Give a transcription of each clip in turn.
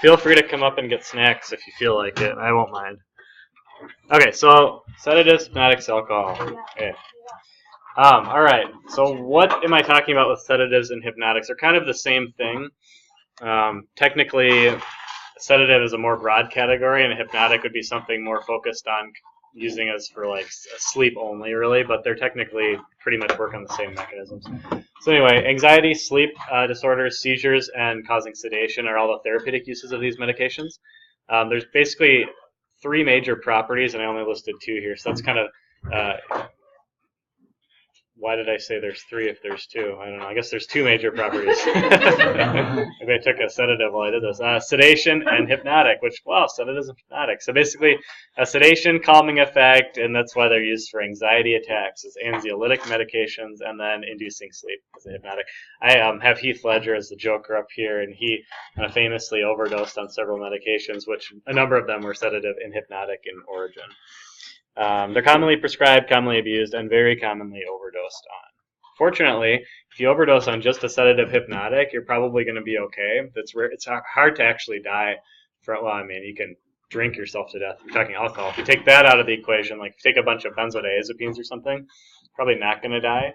Feel free to come up and get snacks if you feel like it. I won't mind. Okay, so sedatives, hypnotics, alcohol. Okay. All right. So what am I talking about with sedatives and hypnotics? They're kind of the same thing. Technically, a sedative is a more broad category, and a hypnotic would be something more focused on using as for like sleep only, really. But they're technically pretty much work on the same mechanisms. So anyway, anxiety, sleep disorders, seizures, and causing sedation are all the therapeutic uses of these medications. There's basically 3 major properties, and I only listed 2 here. So that's kind of why did I say there's 3 if there's 2? I don't know. I guess there's 2 major properties. Maybe I took a sedative while I did this. Sedation and hypnotic, which, wow, sedatives and hypnotic. So basically, a sedation, calming effect, and that's why they're used for anxiety attacks as anxiolytic medications, and then inducing sleep as a hypnotic. I have Heath Ledger as the Joker up here, and he famously overdosed on several medications, which a number of them were sedative and hypnotic in origin. They're commonly prescribed, commonly abused, and very commonly overdosed on. Fortunately, if you overdose on just a sedative hypnotic, you're probably going to be okay. It's hard to actually die from, well, I mean, you can drink yourself to death. We're talking alcohol. If you take that out of the equation, like if you take a bunch of benzodiazepines or something, probably not going to die.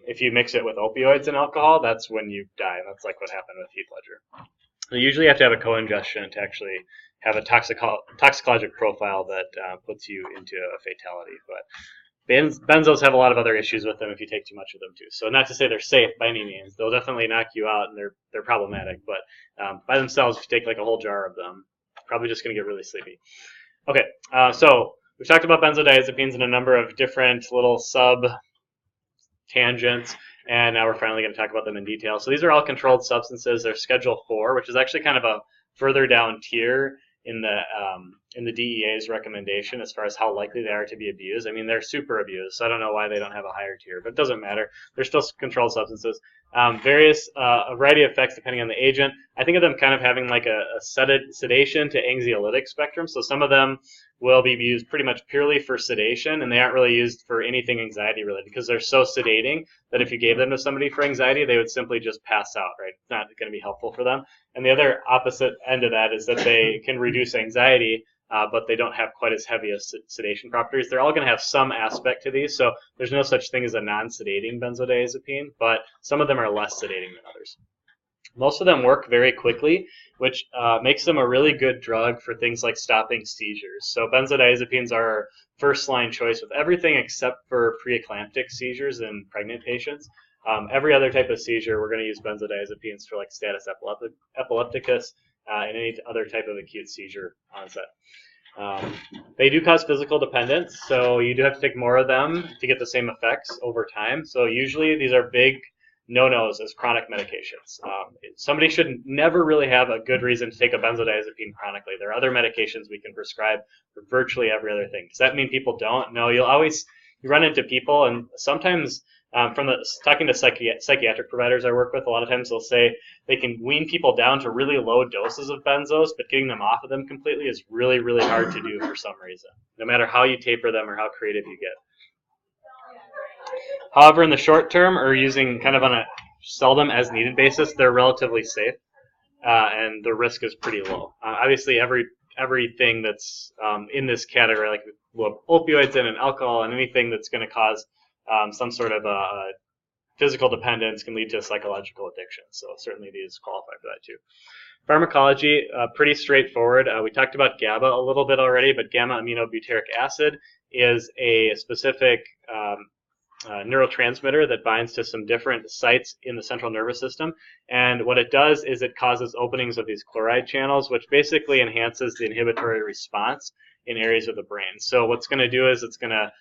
If you mix it with opioids and alcohol, that's when you die. That's like what happened with Heath Ledger. You usually have to have a co-ingestion to actually have a toxicologic profile that puts you into a fatality. But benzos have a lot of other issues with them if you take too much of them too. So not to say they're safe by any means. They'll definitely knock you out and they're problematic. But by themselves, if you take like a whole jar of them, you're probably just going to get really sleepy. Okay, so we've talked about benzodiazepines in a number of different little sub-tangents. And now we're finally going to talk about them in detail. So these are all controlled substances. They're Schedule 4, which is actually kind of a further down tier in the DEA's recommendation as far as how likely they are to be abused. I mean, they're super abused, so I don't know why they don't have a higher tier, but it doesn't matter. They're still controlled substances. A variety of effects depending on the agent. I think of them kind of having like a sedation to anxiolytic spectrum. So some of them will be used pretty much purely for sedation, and they aren't really used for anything anxiety related because they're so sedating that if you gave them to somebody for anxiety, they would simply just pass out, right? It's not going to be helpful for them. And the other opposite end of that is that they can reduce anxiety, but they don't have quite as heavy as sedation properties. They're all going to have some aspect to these, so there's no such thing as a non-sedating benzodiazepine, but some of them are less sedating than others. Most of them work very quickly, which makes them a really good drug for things like stopping seizures. So benzodiazepines are our first-line choice with everything except for preeclamptic seizures in pregnant patients. Every other type of seizure, we're going to use benzodiazepines for like status epilepticus and any other type of acute seizure onset. They do cause physical dependence, so you do have to take more of them to get the same effects over time. So usually these are big no-nos as chronic medications. Somebody should never really have a good reason to take a benzodiazepine chronically. There are other medications we can prescribe for virtually every other thing. Does that mean people don't? No, you run into people, and sometimes talking to psychiatric providers I work with, a lot of times they'll say they can wean people down to really low doses of benzos, but getting them off of them completely is really, really hard to do for some reason, no matter how you taper them or how creative you get. However, in the short term, or using kind of on a seldom as needed basis, they're relatively safe, and the risk is pretty low. Obviously, everything that's in this category, like opioids and alcohol and anything that's going to cause some sort of physical dependence can lead to psychological addiction. So certainly these qualify for that too. Pharmacology, pretty straightforward. We talked about GABA a little bit already, but gamma-aminobutyric acid is a specific neurotransmitter that binds to some different sites in the central nervous system. And what it does is it causes openings of these chloride channels, which basically enhances the inhibitory response in areas of the brain. So what's going to do is it's going to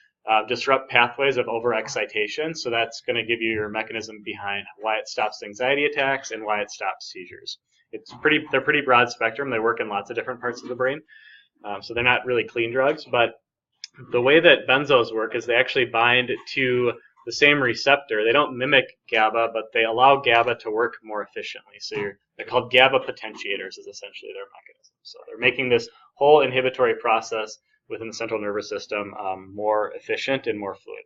disrupt pathways of overexcitation. So that's going to give you your mechanism behind why it stops anxiety attacks and why it stops seizures. They're pretty broad spectrum. They work in lots of different parts of the brain. So they're not really clean drugs, but the way that benzos work is they actually bind to the same receptor. They don't mimic GABA, but they allow GABA to work more efficiently. So they're called GABA potentiators is essentially their mechanism. So they're making this whole inhibitory process within the central nervous system more efficient and more fluid.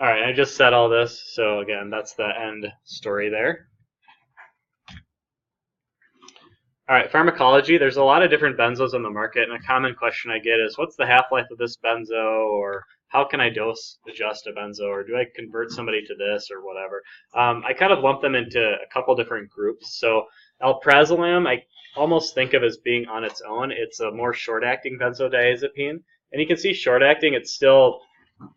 All right, I just said all this. So again, that's the end story there. All right, pharmacology. There's a lot of different benzos on the market, and a common question I get is, what's the half-life of this benzo, or how can I dose adjust a benzo, or do I convert somebody to this, or whatever? I kind of lump them into a couple different groups. So alprazolam, I almost think of as being on its own. It's a more short-acting benzodiazepine, and you can see short-acting, it's still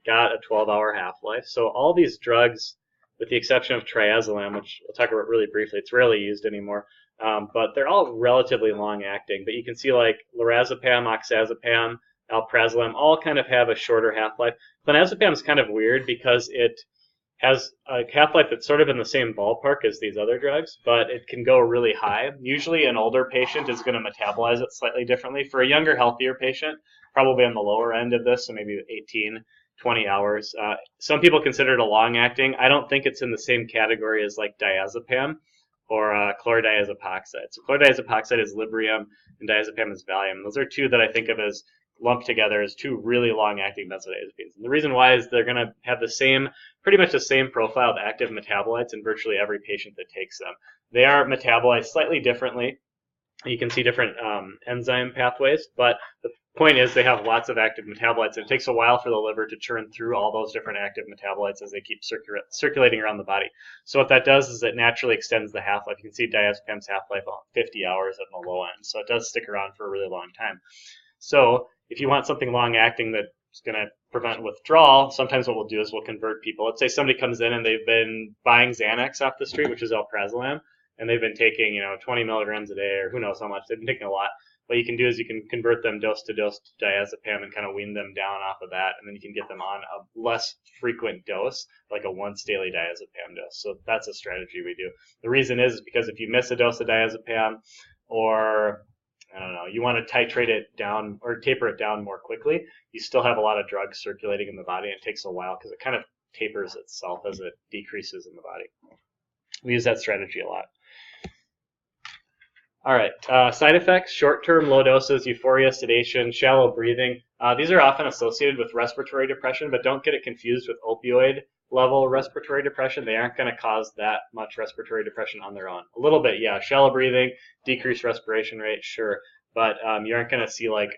got a 12-hour half-life. So all these drugs, with the exception of triazolam, which we'll talk about really briefly, it's rarely used anymore. But they're all relatively long-acting. But you can see like lorazepam, oxazepam, alprazolam all kind of have a shorter half-life. Clonazepam is kind of weird because it has a half-life that's sort of in the same ballpark as these other drugs, but it can go really high. Usually an older patient is going to metabolize it slightly differently. For a younger, healthier patient, probably on the lower end of this, so maybe 18, 20 hours. Some people consider it a long-acting. I don't think it's in the same category as like diazepam or chlordiazepoxide. So chlordiazepoxide is Librium and diazepam is Valium. Those are two that I think of as lumped together as two really long-acting benzodiazepines. And the reason why is they're going to have the same, pretty much the same profile of active metabolites in virtually every patient that takes them. They are metabolized slightly differently. You can see different enzyme pathways, but the point is they have lots of active metabolites, and it takes a while for the liver to churn through all those different active metabolites as they keep circulating around the body. So what that does is it naturally extends the half-life. You can see diazepam's half-life on 50 hours at the low end, so it does stick around for a really long time. So if you want something long-acting that's going to prevent withdrawal, sometimes what we'll do is we'll convert people. Let's say somebody comes in and they've been buying Xanax off the street, which is alprazolam, and they've been taking 20 milligrams a day, or who knows how much. They've been taking a lot. What you can do is you can convert them dose to dose to diazepam and kind of wean them down off of that, and then you can get them on a less frequent dose, like a once daily diazepam dose. So that's a strategy we do. The reason is because if you miss a dose of diazepam, or I don't know, you want to titrate it down or taper it down more quickly, you still have a lot of drugs circulating in the body, and it takes a while because it kind of tapers itself as it decreases in the body. We use that strategy a lot. All right, side effects, short-term low doses, euphoria, sedation, shallow breathing. These are often associated with respiratory depression, but don't get it confused with opioid level respiratory depression. They aren't going to cause that much respiratory depression on their own. A little bit, yeah, shallow breathing, decreased respiration rate, sure, but you aren't going to see like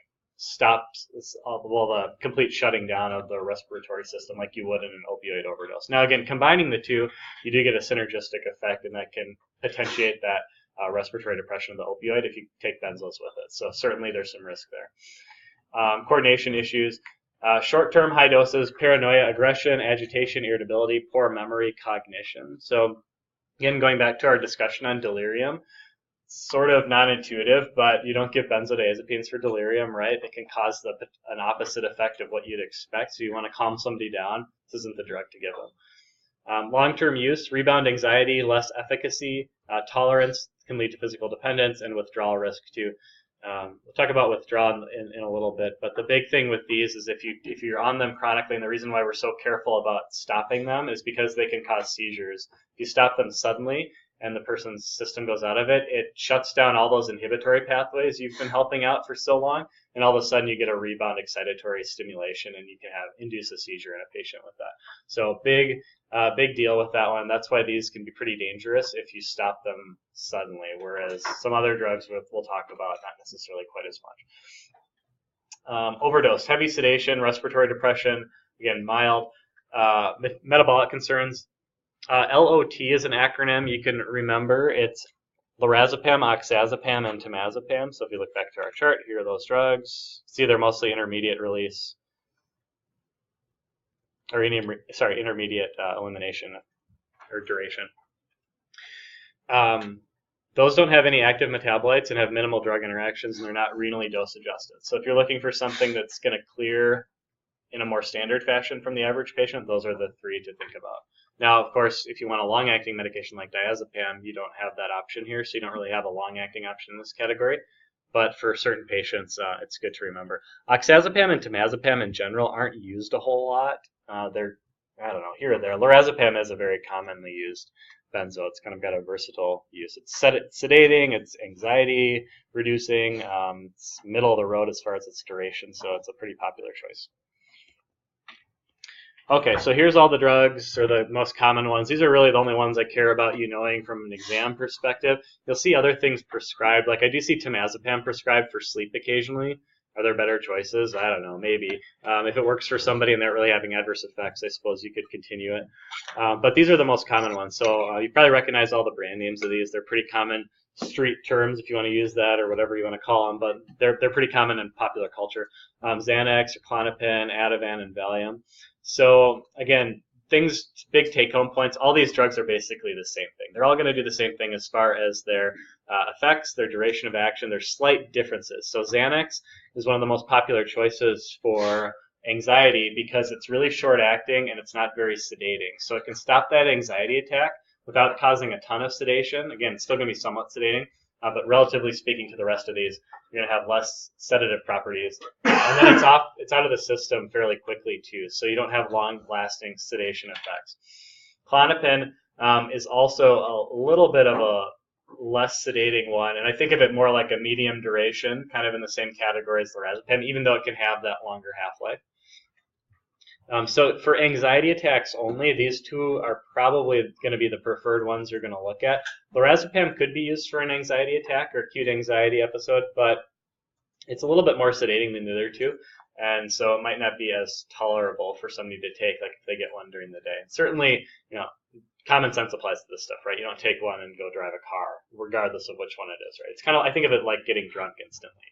the complete shutting down of the respiratory system like you would in an opioid overdose. Now again, combining the two, you do get a synergistic effect, and that can potentiate that respiratory depression of the opioid if you take benzos with it. So certainly there's some risk there. Coordination issues, short-term high doses, paranoia, aggression, agitation, irritability, poor memory, cognition. So again, going back to our discussion on delirium, sort of non-intuitive, but you don't give benzodiazepines for delirium, right? It can cause an opposite effect of what you'd expect. So you want to calm somebody down. This isn't the drug to give them. Long-term use, rebound anxiety, less efficacy, tolerance can lead to physical dependence, and withdrawal risk too. We'll talk about withdrawal in a little bit, but the big thing with these is if you're on them chronically, and the reason why we're so careful about stopping them is because they can cause seizures. If you stop them suddenly and the person's system goes out of it, it shuts down all those inhibitory pathways you've been helping out for so long, and all of a sudden you get a rebound excitatory stimulation, and you can induce a seizure in a patient with that. So big deal with that one. That's why these can be pretty dangerous if you stop them suddenly, whereas some other drugs we'll talk about, not necessarily quite as much. Overdose, heavy sedation, respiratory depression, again, mild. Metabolic concerns. LOT is an acronym you can remember. It's lorazepam, oxazepam, and temazepam. So if you look back to our chart, here are those drugs. See, they're mostly intermediate release, or intermediate elimination or duration. Those don't have any active metabolites and have minimal drug interactions, and they're not renally dose adjusted. So if you're looking for something that's going to clear in a more standard fashion from the average patient, those are the three to think about. Now, of course, if you want a long-acting medication like diazepam, you don't have that option here, so you don't really have a long-acting option in this category. But for certain patients, it's good to remember. Oxazepam and temazepam in general aren't used a whole lot. They're, I don't know, here or there. Lorazepam is a very commonly used benzo. It's kind of got a versatile use. It's sedating, it's anxiety reducing, it's middle of the road as far as its duration, so it's a pretty popular choice. Okay, so here's all the drugs, or the most common ones. These are really the only ones I care about you knowing from an exam perspective. You'll see other things prescribed. Like I do see temazepam prescribed for sleep occasionally. Are there better choices? I don't know, maybe. If it works for somebody and they're really having adverse effects, I suppose you could continue it. But these are the most common ones. So you probably recognize all the brand names of these. They're pretty common street terms, if you want to use that, or whatever you want to call them. But they're pretty common in popular culture. Xanax, or Klonopin, Ativan, and Valium. So again, big take-home points. All these drugs are basically the same thing. They're all going to do the same thing as far as their effects, their duration of action. There's slight differences. So Xanax is one of the most popular choices for anxiety because it's really short-acting and it's not very sedating. So it can stop that anxiety attack without causing a ton of sedation. Again, it's still going to be somewhat sedating, but relatively speaking to the rest of these, you're going to have less sedative properties. And then it's out of the system fairly quickly too, so you don't have long-lasting sedation effects. Klonopin is also a little bit of a less sedating one, and I think of it more like a medium duration, kind of in the same category as lorazepam, even though it can have that longer half-life. So for anxiety attacks only, these two are probably going to be the preferred ones you're going to look at. Lorazepam could be used for an anxiety attack or acute anxiety episode, but it's a little bit more sedating than the other two, and so it might not be as tolerable for somebody to take, like if they get one during the day. And certainly, common sense applies to this stuff, right? You don't take one and go drive a car, regardless of which one it is, right? It's kind of, I think of it like getting drunk instantly.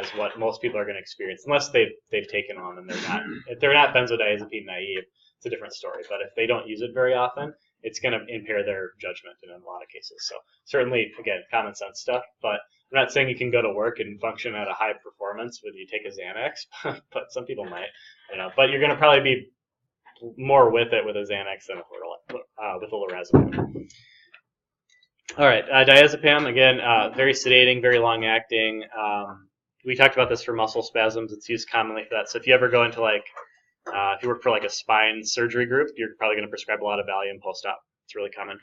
Is what most people are going to experience, unless they've taken one and if they're not benzodiazepine naive. It's a different story. But if they don't use it very often, it's going to impair their judgment in a lot of cases. So certainly, again, common sense stuff. But I'm not saying you can go to work and function at a high performance when you take a Xanax, but some people might. But you're going to probably be more with it with a Xanax than with a lorazepam. All right, diazepam, again, very sedating, very long acting. We talked about this for muscle spasms. It's used commonly for that. So if you ever go into if you work for a spine surgery group, you're probably going to prescribe a lot of Valium post-op. It's really common.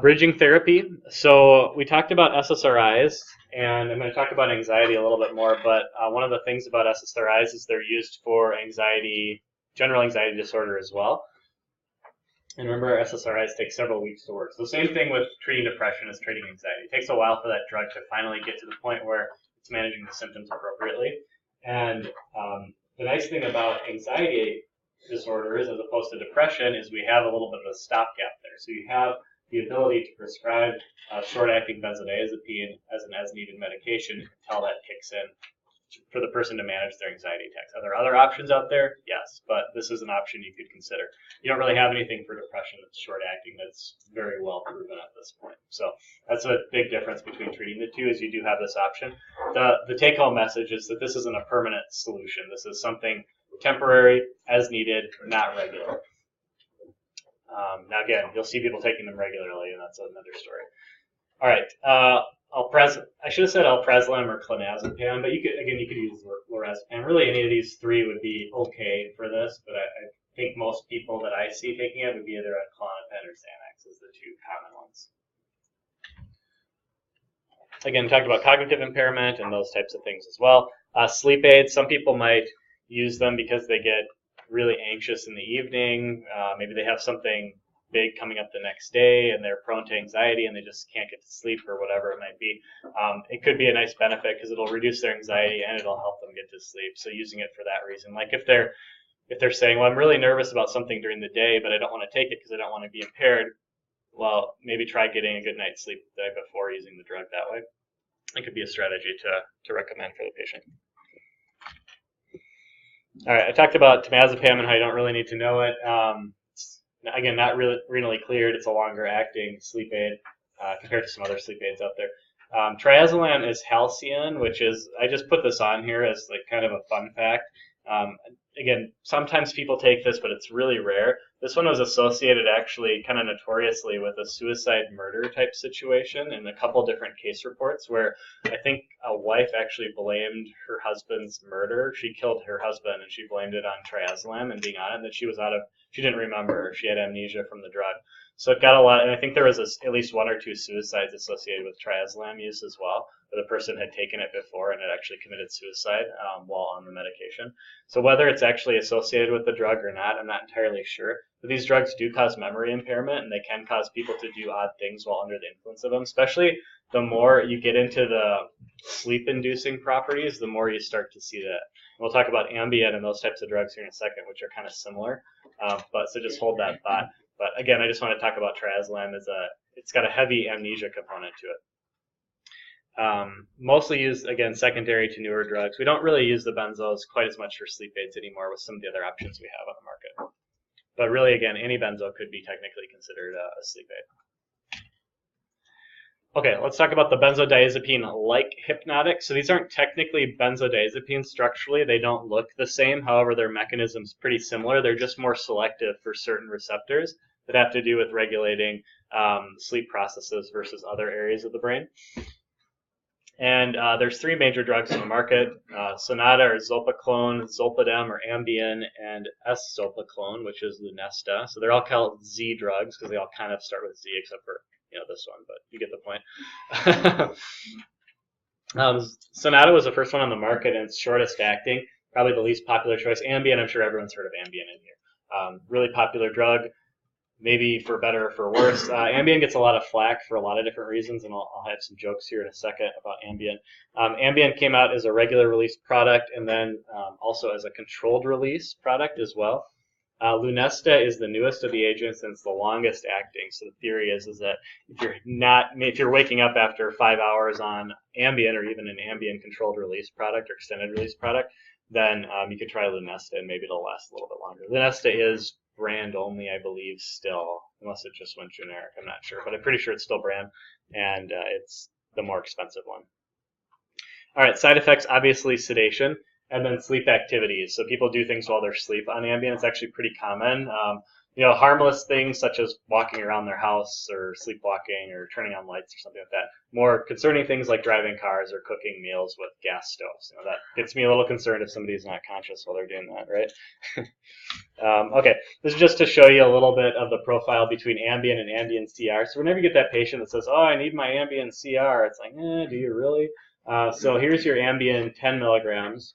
Bridging therapy. So we talked about SSRIs, and I'm going to talk about anxiety a little bit more, but one of the things about SSRIs is they're used for general anxiety disorder as well. And remember, SSRIs take several weeks to work. So the same thing with treating depression as treating anxiety. It takes a while for that drug to finally get to the point where it's managing the symptoms appropriately. And the nice thing about anxiety disorders as opposed to depression is we have a little bit of a stopgap there. So you have the ability to prescribe short-acting benzodiazepine as an as-needed medication until that kicks in for the person to manage their anxiety attacks. Are there other options out there? Yes, but this is an option you could consider. You don't really have anything for depression that's short-acting that's very well proven at this point. So that's a big difference between treating the two, is you do have this option. The take-home message is that this isn't a permanent solution. This is something temporary, as needed, not regular. Now again, you'll see people taking them regularly, and that's another story. All right, I should have said alprazolam or clonazepam, but you could use lorazepam. Really, any of these three would be okay for this, but I think most people that I see taking it would be either a Klonopin or Xanax as the two common ones. Again, talked about cognitive impairment and those types of things as well. Sleep aids, some people might use them because they get really anxious in the evening. Maybe they have something big coming up the next day and they're prone to anxiety and they just can't get to sleep or whatever it might be. It could be a nice benefit because it'll reduce their anxiety and it'll help them get to sleep. So using it for that reason. Like if they're saying, well, I'm really nervous about something during the day, but I don't want to take it because I don't want to be impaired, well, maybe try getting a good night's sleep the day before using the drug that way. It could be a strategy to recommend for the patient. All right, I talked about temazepam and how you don't really need to know it. Again, not really renally cleared. It's a longer acting sleep aid compared to some other sleep aids out there. Triazolam is halcyon, which is, I just put this on here as like kind of a fun fact. Again, sometimes people take this, but it's really rare. This one was associated actually kind of notoriously with a suicide murder type situation in a couple different case reports where I think a wife actually blamed her husband's murder. She killed her husband and she blamed it on triazolam and being on it, and that she didn't remember. She had amnesia from the drug. So it got a lot, and I think there was at least one or two suicides associated with triazolam use as well. where the person had taken it before and had actually committed suicide while on the medication. So whether it's actually associated with the drug or not, I'm not entirely sure. But these drugs do cause memory impairment, and they can cause people to do odd things while under the influence of them, especially the more you get into the sleep-inducing properties, the more you start to see that. We'll talk about Ambien and those types of drugs here in a second, which are kind of similar. So just hold that thought. But again, I just want to talk about triazolam it's got a heavy amnesia component to it. Mostly used, again, secondary to newer drugs. We don't really use the benzos quite as much for sleep aids anymore with some of the other options we have on the market. But really, again, any benzo could be technically considered a sleep aid. Okay, let's talk about the benzodiazepine-like hypnotics. So these aren't technically benzodiazepines structurally. They don't look the same. However, their mechanism's pretty similar. They're just more selective for certain receptors that have to do with regulating sleep processes versus other areas of the brain. And there's 3 major drugs on the market. Sonata or zolpiclone, zolpidem or Ambien, and S-zolpiclone, which is Lunesta. So they're all called Z drugs because they all kind of start with Z except for this one, but you get the point. Sonata was the first one on the market, and it's shortest acting, probably the least popular choice. Ambien, I'm sure everyone's heard of Ambien in here. Really popular drug, maybe for better or for worse. Ambien gets a lot of flack for a lot of different reasons, and I'll have some jokes here in a second about Ambien. Ambien came out as a regular release product, and then also as a controlled release product as well. Lunesta is the newest of the agents, and it's the longest acting. So the theory is that if you're waking up after 5 hours on Ambien or even an Ambien controlled release product or extended release product, then you could try Lunesta and maybe it'll last a little bit longer. Lunesta is brand only, I believe, still, unless it just went generic. I'm not sure, but I'm pretty sure it's still brand, and it's the more expensive one. All right, side effects, obviously sedation. And then sleep activities. So people do things while they're asleep on Ambien. It's actually pretty common. Harmless things such as walking around their house or sleepwalking or turning on lights or something like that. More concerning things like driving cars or cooking meals with gas stoves. That gets me a little concerned if somebody's not conscious while they're doing that, right? Okay, this is just to show you a little bit of the profile between Ambien and Ambien CR. So whenever you get that patient that says, oh, I need my Ambien CR, it's like, do you really? So here's your Ambien 10 milligrams.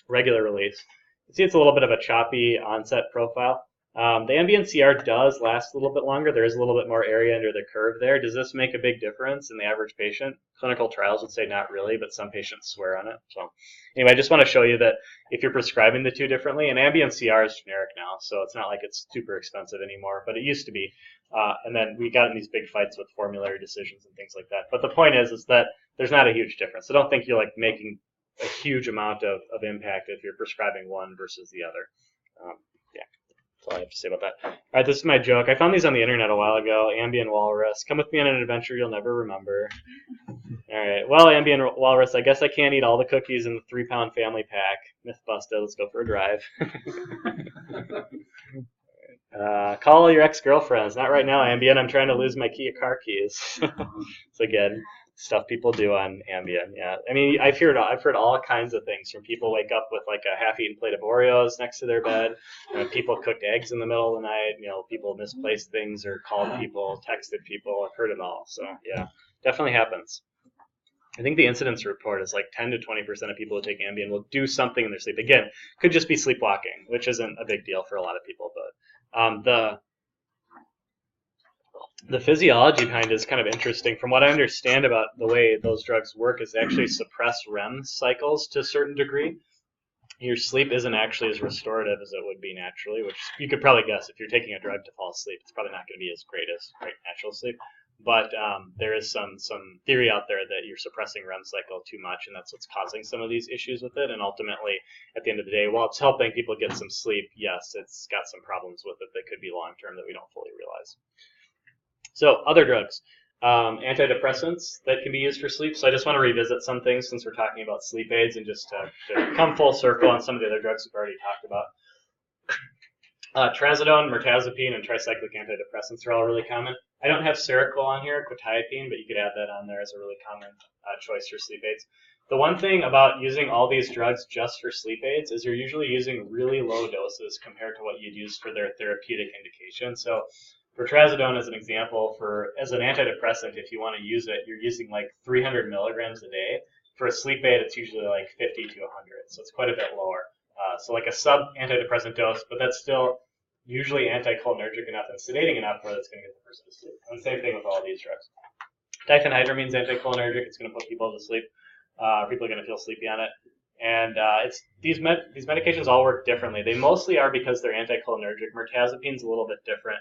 Regular release. You see it's a little bit of a choppy onset profile. The Ambien CR does last a little bit longer. There is a little bit more area under the curve there. Does this make a big difference in the average patient? Clinical trials would say not really, but some patients swear on it. So anyway, I just want to show you that if you're prescribing the two differently, and Ambien CR is generic now, so it's not like it's super expensive anymore, but it used to be. And then we got in these big fights with formulary decisions and things like that. But the point is that there's not a huge difference. So don't think you're like making a huge amount of impact if you're prescribing one versus the other. That's all I have to say about that. All right, this is my joke. I found these on the internet a while ago. Ambien Walrus. Come with me on an adventure you'll never remember. All right. Well, Ambien Walrus, I guess I can't eat all the cookies in the 3-pound family pack. Myth busted. Let's go for a drive. Call your ex-girlfriends. Not right now, Ambien. I'm trying to lose my car keys. So again, stuff people do on Ambien. Yeah, I mean, I've heard all kinds of things from people wake up with like a half-eaten plate of Oreos next to their bed. People cooked eggs in the middle of the night. People misplaced things or called people, texted people. I've heard it all. So yeah, definitely happens. I think the incidence report is like 10 to 20% of people who take Ambien will do something in their sleep. Again, could just be sleepwalking, which isn't a big deal for a lot of people, but the physiology behind it is kind of interesting. From what I understand about the way those drugs work is they actually suppress REM cycles to a certain degree. Your sleep isn't actually as restorative as it would be naturally, which you could probably guess if you're taking a drug to fall asleep. It's probably not going to be as great as natural sleep. But there is some theory out there that you're suppressing REM cycle too much, and that's what's causing some of these issues with it. And ultimately, at the end of the day, while it's helping people get some sleep, yes, it's got some problems with it that could be long-term that we don't fully realize. So other drugs, antidepressants that can be used for sleep. So I just want to revisit some things since we're talking about sleep aids and just to come full circle on some of the other drugs we've already talked about. Trazodone, mirtazapine, and tricyclic antidepressants are all really common. I don't have Seroquel on here, quetiapine, but you could add that on there as a really common choice for sleep aids. The one thing about using all these drugs just for sleep aids is you're usually using really low doses compared to what you'd use for their therapeutic indication. So For trazodone, as an example, as an antidepressant, if you want to use it, you're using like 300 milligrams a day. For a sleep aid, it's usually like 50 to 100, so it's quite a bit lower. So like a sub-antidepressant dose, but that's still usually anticholinergic enough and sedating enough where that's going to get the person to sleep. And same thing with all these drugs. Diphenhydramine is anticholinergic. It's going to put people to sleep. People are going to feel sleepy on it. And these medications all work differently. They mostly are because they're anticholinergic. Mirtazopine's a little bit different.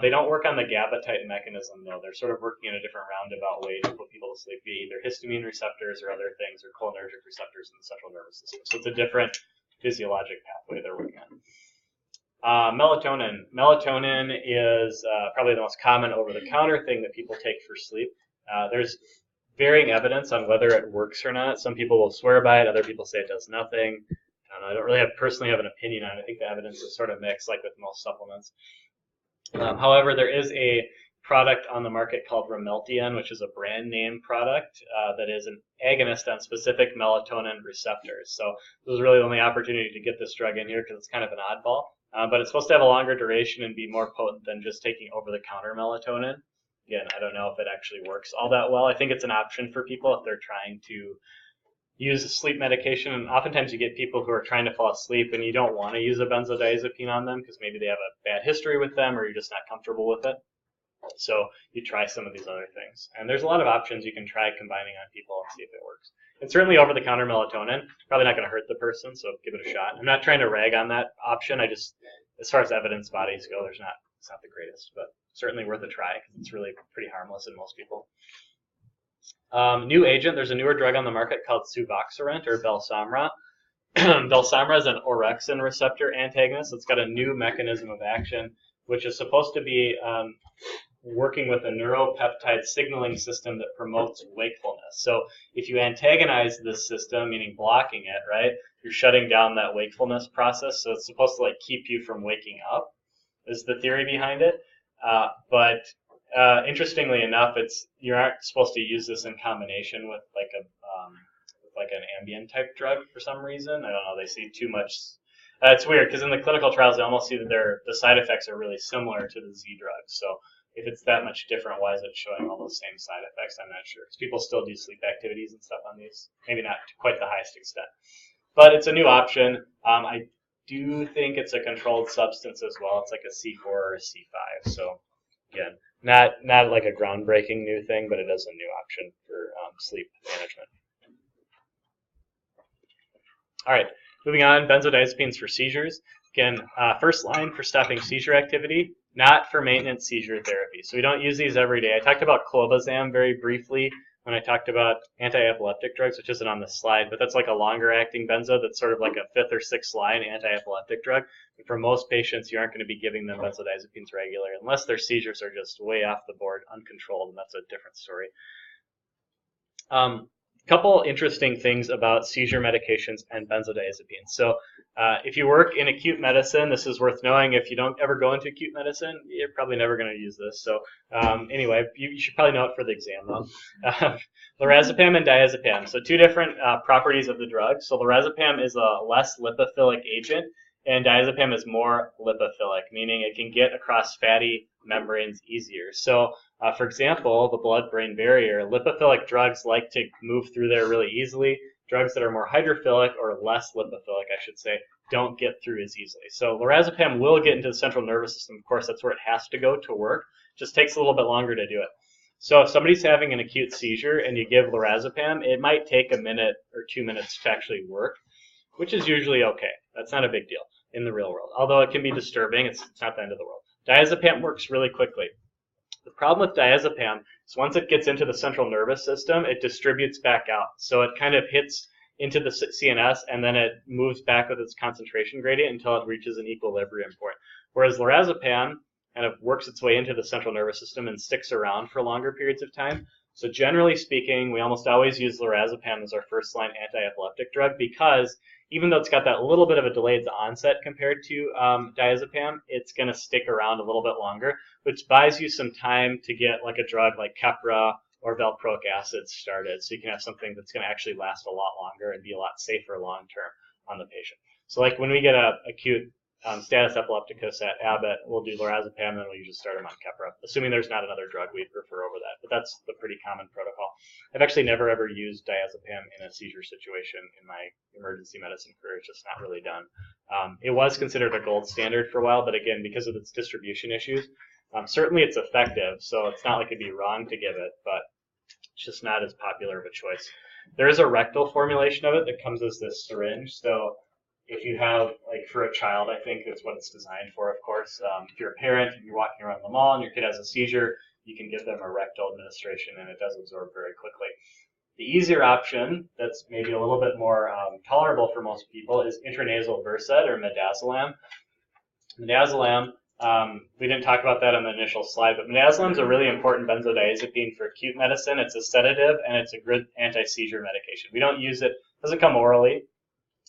They don't work on the GABA-type mechanism, though. They're sort of working in a different roundabout way to put people to sleep, be either histamine receptors or other things, or cholinergic receptors in the central nervous system. So it's a different physiologic pathway they're working on. Melatonin. Melatonin is probably the most common over-the-counter thing that people take for sleep. There's varying evidence on whether it works or not. Some people will swear by it. Other people say it does nothing. I don't know. I don't really personally have an opinion on it. I think the evidence is sort of mixed, like with most supplements. However, there is a product on the market called Rameltian, which is a brand name product that is an agonist on specific melatonin receptors. So this is really the only opportunity to get this drug in here because it's kind of an oddball. But it's supposed to have a longer duration and be more potent than just taking over-the-counter melatonin. Again, I don't know if it actually works all that well. I think it's an option for people if they're trying to use a sleep medication. And oftentimes you get people who are trying to fall asleep and you don't want to use a benzodiazepine on them because maybe they have a bad history with them or you're just not comfortable with it. So you try some of these other things. And there's a lot of options you can try combining on people and see if it works. And certainly over-the-counter melatonin, probably not going to hurt the person, so give it a shot. I'm not trying to rag on that option. As far as evidence bodies go, it's not the greatest, but certainly worth a try because it's really pretty harmless in most people. New agent, there's a newer drug on the market called suvoxarent or Belsomra. Belsomra is an orexin receptor antagonist. It's got a new mechanism of action, which is supposed to be working with a neuropeptide signaling system that promotes wakefulness. So if you antagonize this system, meaning blocking it, right, you're shutting down that wakefulness process. So it's supposed to like keep you from waking up, is the theory behind it. But interestingly enough, you aren't supposed to use this in combination with like an AMBIEN type drug for some reason. I don't know. They see too much. It's weird because in the clinical trials, they almost see that the side effects are really similar to the Z drugs. So if it's that much different, why is it showing all those same side effects? I'm not sure. Because people still do sleep activities and stuff on these. Maybe not to quite the highest extent. But it's a new option. I do think it's a controlled substance as well. It's like a C4 or a C5. So again, not like a groundbreaking new thing, but it is a new option for sleep management. All right, moving on, benzodiazepines for seizures. Again, first line for stopping seizure activity, not for maintenance seizure therapy. So we don't use these every day. I talked about clobazam very briefly when I talked about anti-epileptic drugs, which isn't on this slide, but that's like a longer acting benzo that's sort of like a 5th or 6th line anti-epileptic drug. And for most patients, you aren't going to be giving them benzodiazepines regularly unless their seizures are just way off the board, uncontrolled, and that's a different story. Couple interesting things about seizure medications and benzodiazepines. So if you work in acute medicine, this is worth knowing. If you don't ever go into acute medicine, you're probably never going to use this. So anyway, you should probably know it for the exam, though. Lorazepam and diazepam. So two different properties of the drug. So lorazepam is a less lipophilic agent, and diazepam is more lipophilic, meaning it can get across fatty membranes easier. So for example, the blood-brain barrier, lipophilic drugs like to move through there really easily. Drugs that are more hydrophilic or less lipophilic, I should say, don't get through as easily. So lorazepam will get into the central nervous system. Of course, that's where it has to go to work. It just takes a little bit longer to do it. So if somebody's having an acute seizure and you give lorazepam, it might take a minute or 2 minutes to actually work, which is usually okay. That's not a big deal in the real world. Although it can be disturbing, it's not the end of the world. Diazepam works really quickly. The problem with diazepam is once it gets into the central nervous system, it distributes back out. So it kind of hits into the CNS and then it moves back with its concentration gradient until it reaches an equilibrium point. Whereas lorazepam kind of works its way into the central nervous system and sticks around for longer periods of time. So generally speaking, we almost always use lorazepam as our first line anti-epileptic drug because even though it's got that little bit of a delayed onset compared to diazepam, it's going to stick around a little bit longer, which buys you some time to get like a drug like Keppra or valproic acid started, so you can have something that's going to actually last a lot longer and be a lot safer long term on the patient. So like when we get an acute status epilepticus at Abbott, we'll do lorazepam, and then we'll usually start them on Keppra, assuming there's not another drug we'd prefer over that. But that's the pretty common protocol. I've actually never ever used diazepam in a seizure situation in my emergency medicine career. It's just not really done. It was considered a gold standard for a while, but again, because of its distribution issues, certainly it's effective, so it's not like it'd be wrong to give it, but it's just not as popular of a choice. There is a rectal formulation of it that comes as this syringe, so if you have, like for a child, I think that's what it's designed for, of course. If you're a parent and you're walking around the mall and your kid has a seizure, you can give them a rectal administration and it does absorb very quickly. The easier option, that's maybe a little bit more tolerable for most people, is intranasal Versed or midazolam. Midazolam, we didn't talk about that on the initial slide, but midazolam is a really important benzodiazepine for acute medicine. It's a sedative and it's a good anti-seizure medication. We don't use it, it doesn't come orally,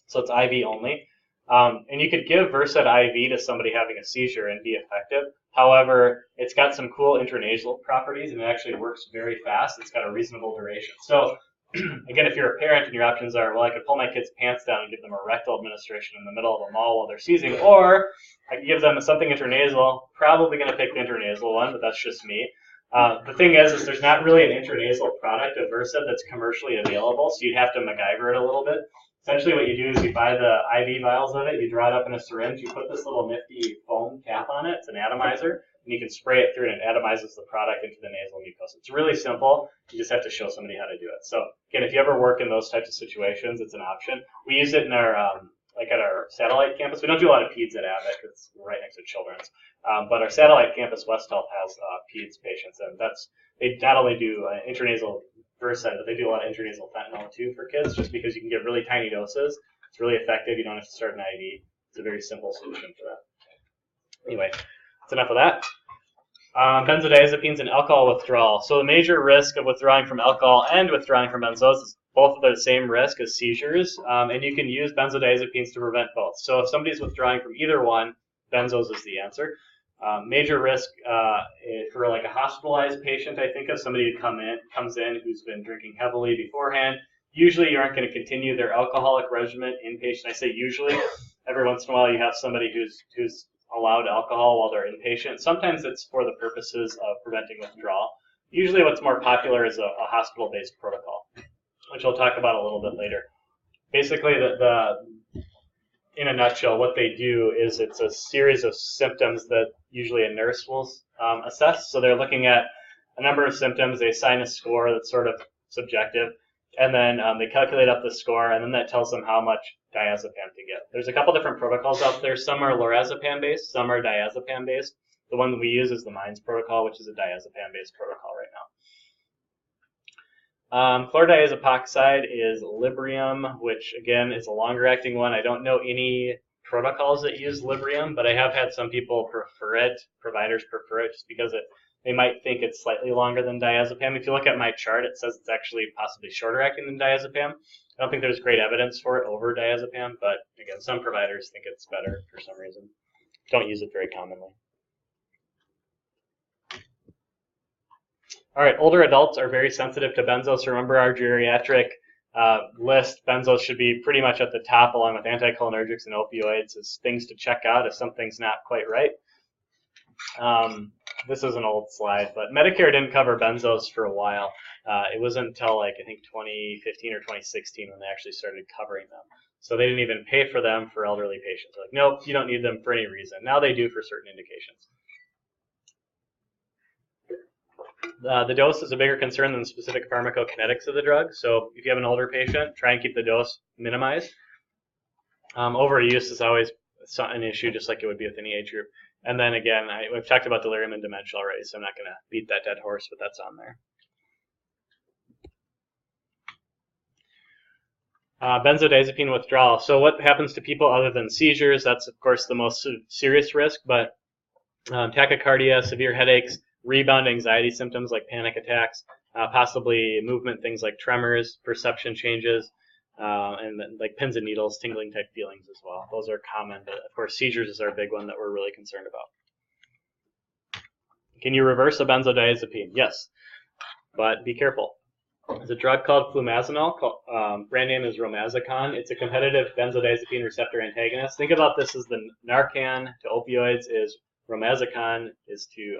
so it's IV only. And you could give Versed IV to somebody having a seizure and be effective. However, it's got some cool intranasal properties and it actually works very fast. It's got a reasonable duration. So again, if you're a parent and your options are, well, I could pull my kid's pants down and give them a rectal administration in the middle of a mall while they're seizing, or I could give them something intranasal, probably going to pick the intranasal one, but that's just me. The thing is there's not really an intranasal product of Versed that's commercially available, so you'd have to MacGyver it a little bit. Essentially what you do is you buy the IV vials of it, you draw it up in a syringe, you put this little nifty foam cap on it, it's an atomizer, and you can spray it through and it atomizes the product into the nasal mucosa. It's really simple, you just have to show somebody how to do it. So again, if you ever work in those types of situations, it's an option. We use it in our, like at our satellite campus. We don't do a lot of peds at Abbott because it's right next to Children's. But our satellite campus, West Health, has peds patients, and they not only do intranasal Versed, but they do a lot of intranasal fentanyl too for kids, just because you can give really tiny doses. It's really effective. You don't have to start an IV. It's a very simple solution for that. Anyway, that's enough of that. Benzodiazepines and alcohol withdrawal. So the major risk of withdrawing from alcohol and withdrawing from benzos is both of the same risk as seizures, and you can use benzodiazepines to prevent both. So if somebody's withdrawing from either one, benzos is the answer. Major risk for like a hospitalized patient, I think of somebody who comes in who's been drinking heavily beforehand. Usually you aren't going to continue their alcoholic regimen inpatient. I say usually. Every once in a while you have somebody who's allowed alcohol while they're inpatient. Sometimes it's for the purposes of preventing withdrawal. Usually what's more popular is a hospital-based protocol, which I'll talk about a little bit later. Basically, in a nutshell, what they do is it's a series of symptoms that usually a nurse will assess. So they're looking at a number of symptoms. They assign a score that's sort of subjective, and then they calculate up the score, and then that tells them how much diazepam to give. There's a couple different protocols out there. Some are lorazepam-based, some are diazepam-based. The one that we use is the MINDS protocol, which is a diazepam-based protocol right now. Chlordiazepoxide is Librium, which again is a longer-acting one. I don't know any protocols that use Librium, but I have had some people prefer it, providers prefer it, just because they might think it's slightly longer than diazepam. If you look at my chart, it says it's actually possibly shorter-acting than diazepam. I don't think there's great evidence for it over diazepam, but again, some providers think it's better for some reason. Don't use it very commonly. All right, older adults are very sensitive to benzos. Remember our geriatric list, benzos should be pretty much at the top along with anticholinergics and opioids as things to check out if something's not quite right. This is an old slide, but Medicare didn't cover benzos for a while. It wasn't until like I think 2015 or 2016 when they actually started covering them. So they didn't even pay for them for elderly patients. They're like, nope, you don't need them for any reason. Now they do for certain indications. The dose is a bigger concern than the specific pharmacokinetics of the drug. So if you have an older patient, try and keep the dose minimized. Overuse is always an issue, just like it would be with any age group. And then again, we've talked about delirium and dementia already, so I'm not going to beat that dead horse, but that's on there. Benzodiazepine withdrawal. So what happens to people other than seizures? That's, of course, the most serious risk, but tachycardia, severe headaches, rebound anxiety symptoms like panic attacks, possibly movement things like tremors, perception changes, and then, like pins and needles, tingling type feelings as well. Those are common, but of course seizures is our big one that we're really concerned about. Can you reverse a benzodiazepine? Yes, but be careful. There's a drug called flumazenol. Brand name is Romazicon. It's a competitive benzodiazepine receptor antagonist. Think about this as the Narcan to opioids is Romazicon is to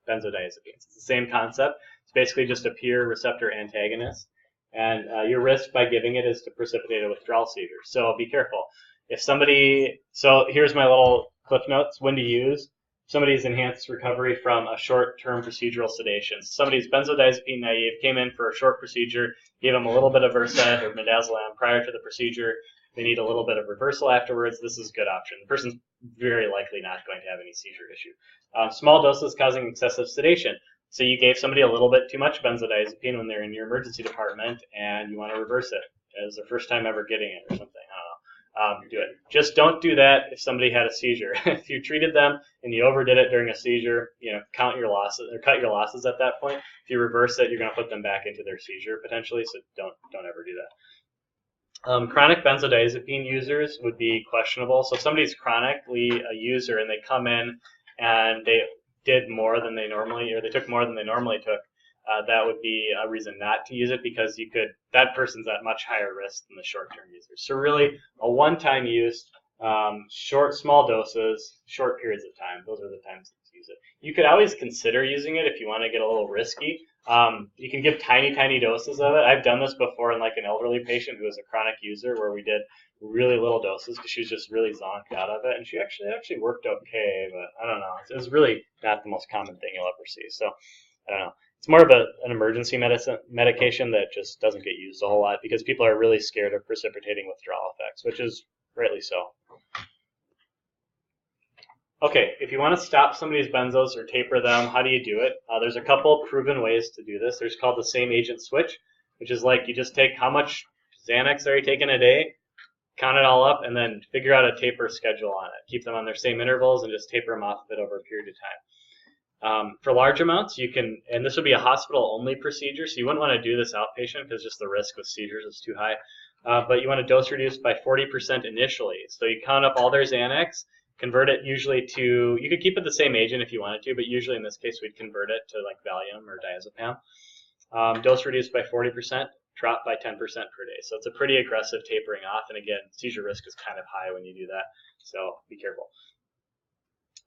benzodiazepines. It's the same concept. It's basically just a peer receptor antagonist. And your risk by giving it is to precipitate a withdrawal seizure. So be careful. If somebody, so here's my little cliff notes, when to use. Somebody's enhanced recovery from a short-term procedural sedation. Somebody's benzodiazepine naive, came in for a short procedure, gave them a little bit of Versed or midazolam prior to the procedure. They need a little bit of reversal afterwards. This is a good option. The person's very likely not going to have any seizure issue. Small doses causing excessive sedation. So you gave somebody a little bit too much benzodiazepine when they're in your emergency department and you want to reverse it. It was their first time ever getting it or something. I don't know. Do it. Just don't do that if somebody had a seizure. If you treated them and you overdid it during a seizure, count your losses or cut your losses at that point. If you reverse it, you're going to put them back into their seizure potentially. So don't ever do that. Chronic benzodiazepine users would be questionable. So if somebody's chronically a user and they come in and they did more than they normally, or they took more than they normally took, that would be a reason not to use it because that person's at much higher risk than the short-term users. So really, a one-time use, small doses, short periods of time. Those are the times to use it. You could always consider using it if you want to get a little risky. You can give tiny doses of it. I've done this before in like an elderly patient who was a chronic user where we did really little doses because she was just really zonked out of it, and she actually worked okay, but I don't know. It was really not the most common thing you'll ever see. So I don't know. It's more of an emergency medication that just doesn't get used a whole lot because people are really scared of precipitating withdrawal effects, which is rightly so. Okay, if you want to stop somebody's benzos or taper them, how do you do it? There's a couple proven ways to do this. There's called the same agent switch, which is like you just take how much Xanax are you taking a day, count it all up, and then figure out a taper schedule on it. Keep them on their same intervals and just taper them off of it over a period of time. For large amounts, you can, and this would be a hospital-only procedure, so you wouldn't want to do this outpatient because just the risk with seizures is too high. But you want to dose reduce by 40% initially. So you count up all their Xanax, convert it usually to, you could keep it the same agent if you wanted to, but usually in this case we'd convert it to like Valium or diazepam. Dose reduce by 40%, drop by 10% per day. So it's a pretty aggressive tapering off, and again, seizure risk is kind of high when you do that, so be careful.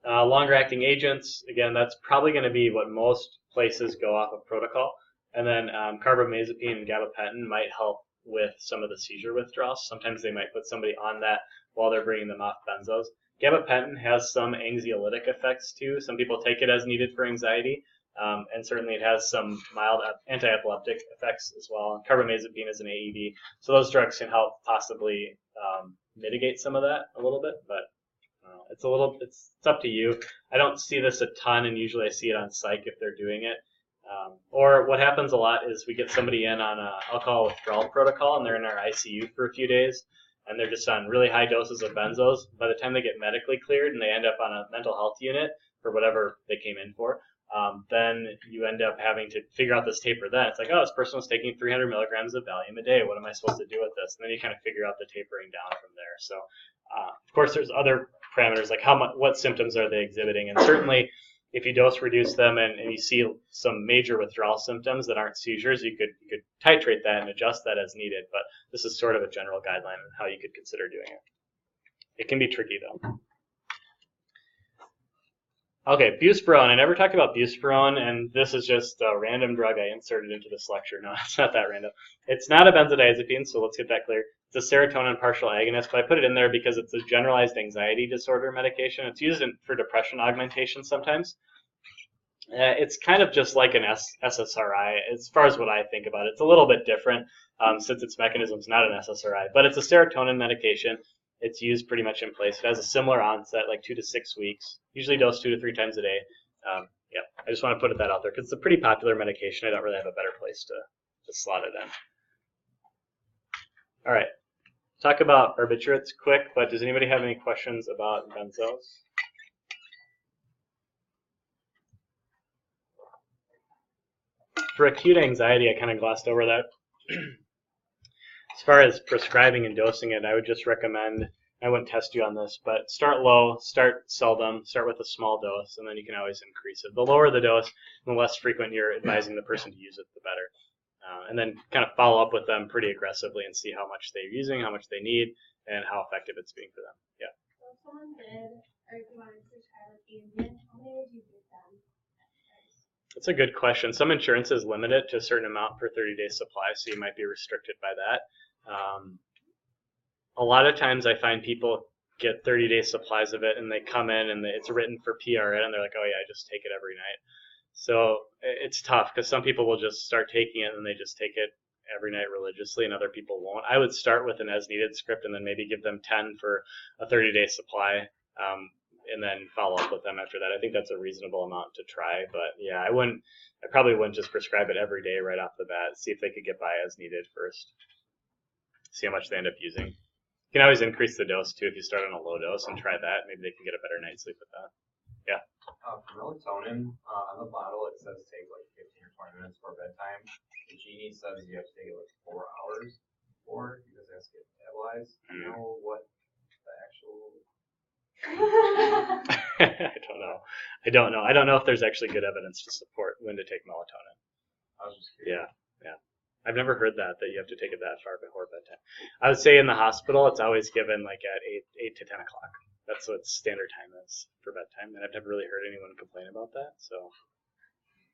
Longer-acting agents, again, that's probably going to be what most places go off of protocol. And then carbamazepine and gabapentin might help with some of the seizure withdrawals. Sometimes they might put somebody on that while they're bringing them off benzos. Gabapentin has some anxiolytic effects too. Some people take it as needed for anxiety, and certainly it has some mild anti-epileptic effects as well. Carbamazepine is an AED, so those drugs can help possibly mitigate some of that a little bit, but it's up to you. I don't see this a ton, and usually I see it on psych if they're doing it. Or what happens a lot is we get somebody in on a alcohol withdrawal protocol, and they're in our ICU for a few days, and they're just on really high doses of benzos. By the time they get medically cleared and they end up on a mental health unit for whatever they came in for, then you end up having to figure out this taper then. It's like, oh, this person was taking 300 milligrams of Valium a day. What am I supposed to do with this? And then you kind of figure out the tapering down from there. So, of course, there's other parameters like what symptoms are they exhibiting, and certainly if you dose reduce them and you see some major withdrawal symptoms that aren't seizures, you could titrate that and adjust that as needed, but this is sort of a general guideline on how you could consider doing it. It can be tricky though. Okay, buspirone. I never talked about buspirone, and this is just a random drug I inserted into this lecture. No, it's not that random. It's not a benzodiazepine, so let's get that clear. It's a serotonin partial agonist, but I put it in there because it's a generalized anxiety disorder medication. It's used for depression augmentation sometimes. It's kind of just like an SSRI as far as what I think about it. It's a little bit different since its mechanism is not an SSRI, but it's a serotonin medication. It's used pretty much in place. It has a similar onset, like 2 to 6 weeks, usually dosed 2 to 3 times a day. Yeah, I just want to put that out there because it's a pretty popular medication. I don't really have a better place to slot it in. All right, talk about barbiturates quick, but does anybody have any questions about benzos? For acute anxiety, I kind of glossed over that. As far as prescribing and dosing it, I would just recommend, I wouldn't test you on this, but start low, start seldom, start with a small dose, and then you can always increase it. The lower the dose, the less frequent you're advising the person to use it, the better. and then kind of follow up with them pretty aggressively and see how much they're using, how much they need, and how effective it's being for them. Yeah. So if someone did, or if you wanted to try like AMBIEN, how many would you give them? That's a good question. Some insurances limit it to a certain amount per 30-day supply, so you might be restricted by that. A lot of times I find people get 30-day supplies of it, and they come in and it's written for PRN, and they're like, oh yeah, I just take it every night. So it's tough because some people will just start taking it and they just take it every night religiously, and other people won't. I would start with an as-needed script and then maybe give them 10 for a 30-day supply, and then follow up with them after that. I think that's a reasonable amount to try, but yeah, I probably wouldn't just prescribe it every day right off the bat. See if they could get by as needed first. See how much they end up using. You can always increase the dose too if you start on a low dose and try that. Maybe they can get a better night's sleep with that. Yeah. For melatonin, on the bottle it says take like 15 or 20 minutes before bedtime. The genie says you have to take it like 4 hours before because it has to get metabolized. Do you know what the actual... I don't know. I don't know if there's actually good evidence to support when to take melatonin. I was just curious. Yeah. I've never heard that you have to take it that far before bedtime. I would say in the hospital it's always given like at 8 to 10 o'clock. That's what standard time is for bedtime, and I've never really heard anyone complain about that. So